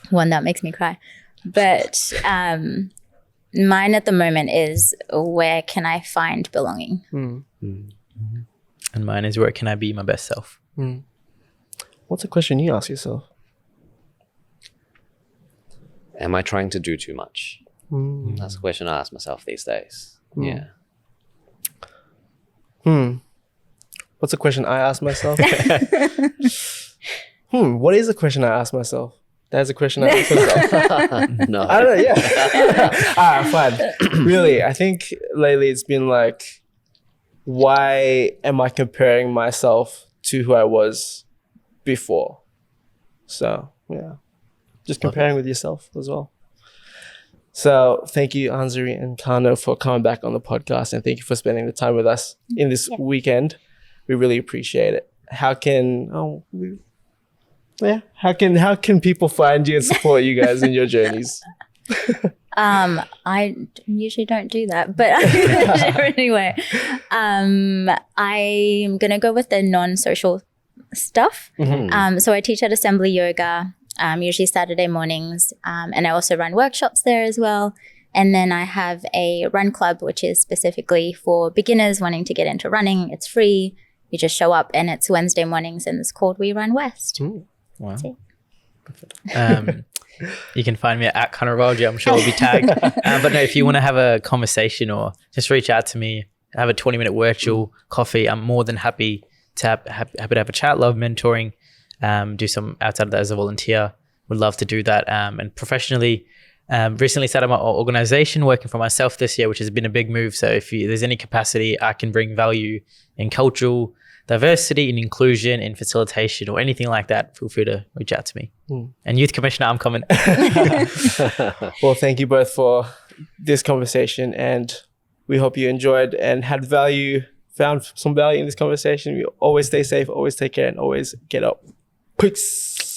one that makes me cry. But mine at the moment is, where can I find belonging? And mine is, where can I be my best self? What's a question you ask yourself? Am I trying to do too much? That's a question I ask myself these days. Yeah. What's a question I ask myself? What is a question I ask myself? That's a question I ask myself. No. I don't know, yeah. All right, fine. Really, I think lately it's been like, why am I comparing myself to who I was before? So, yeah. Just comparing with yourself as well. So thank you, Anzari and Kano, for coming back on the podcast, and thank you for spending the time with us in this weekend. We really appreciate it. How can Yeah. How can people find you and support you guys in your journeys? I usually don't do that, but anyway, I'm gonna go with the non-social stuff. So I teach at Assembly Yoga, usually Saturday mornings, and I also run workshops there as well. And then I have a run club, which is specifically for beginners wanting to get into running. It's free. You just show up, and it's Wednesday mornings, and it's called We Run West. Wow. You can find me at Kano. I'm sure I'll be tagged. But no, if you want to have a conversation or just reach out to me, have a 20-minute virtual coffee, I'm more than happy to have a chat. Love mentoring, do some outside of that as a volunteer. Would love to do that. And professionally, recently started my organization working for myself this year, which has been a big move. So if there's any capacity I can bring value in cultural diversity, in inclusion, in facilitation, or anything like that, feel free to reach out to me. And Youth Commissioner, I'm coming. Well, thank you both for this conversation, and we hope you enjoyed and found some value in this conversation. You always stay safe, always take care, and always get up. Peace.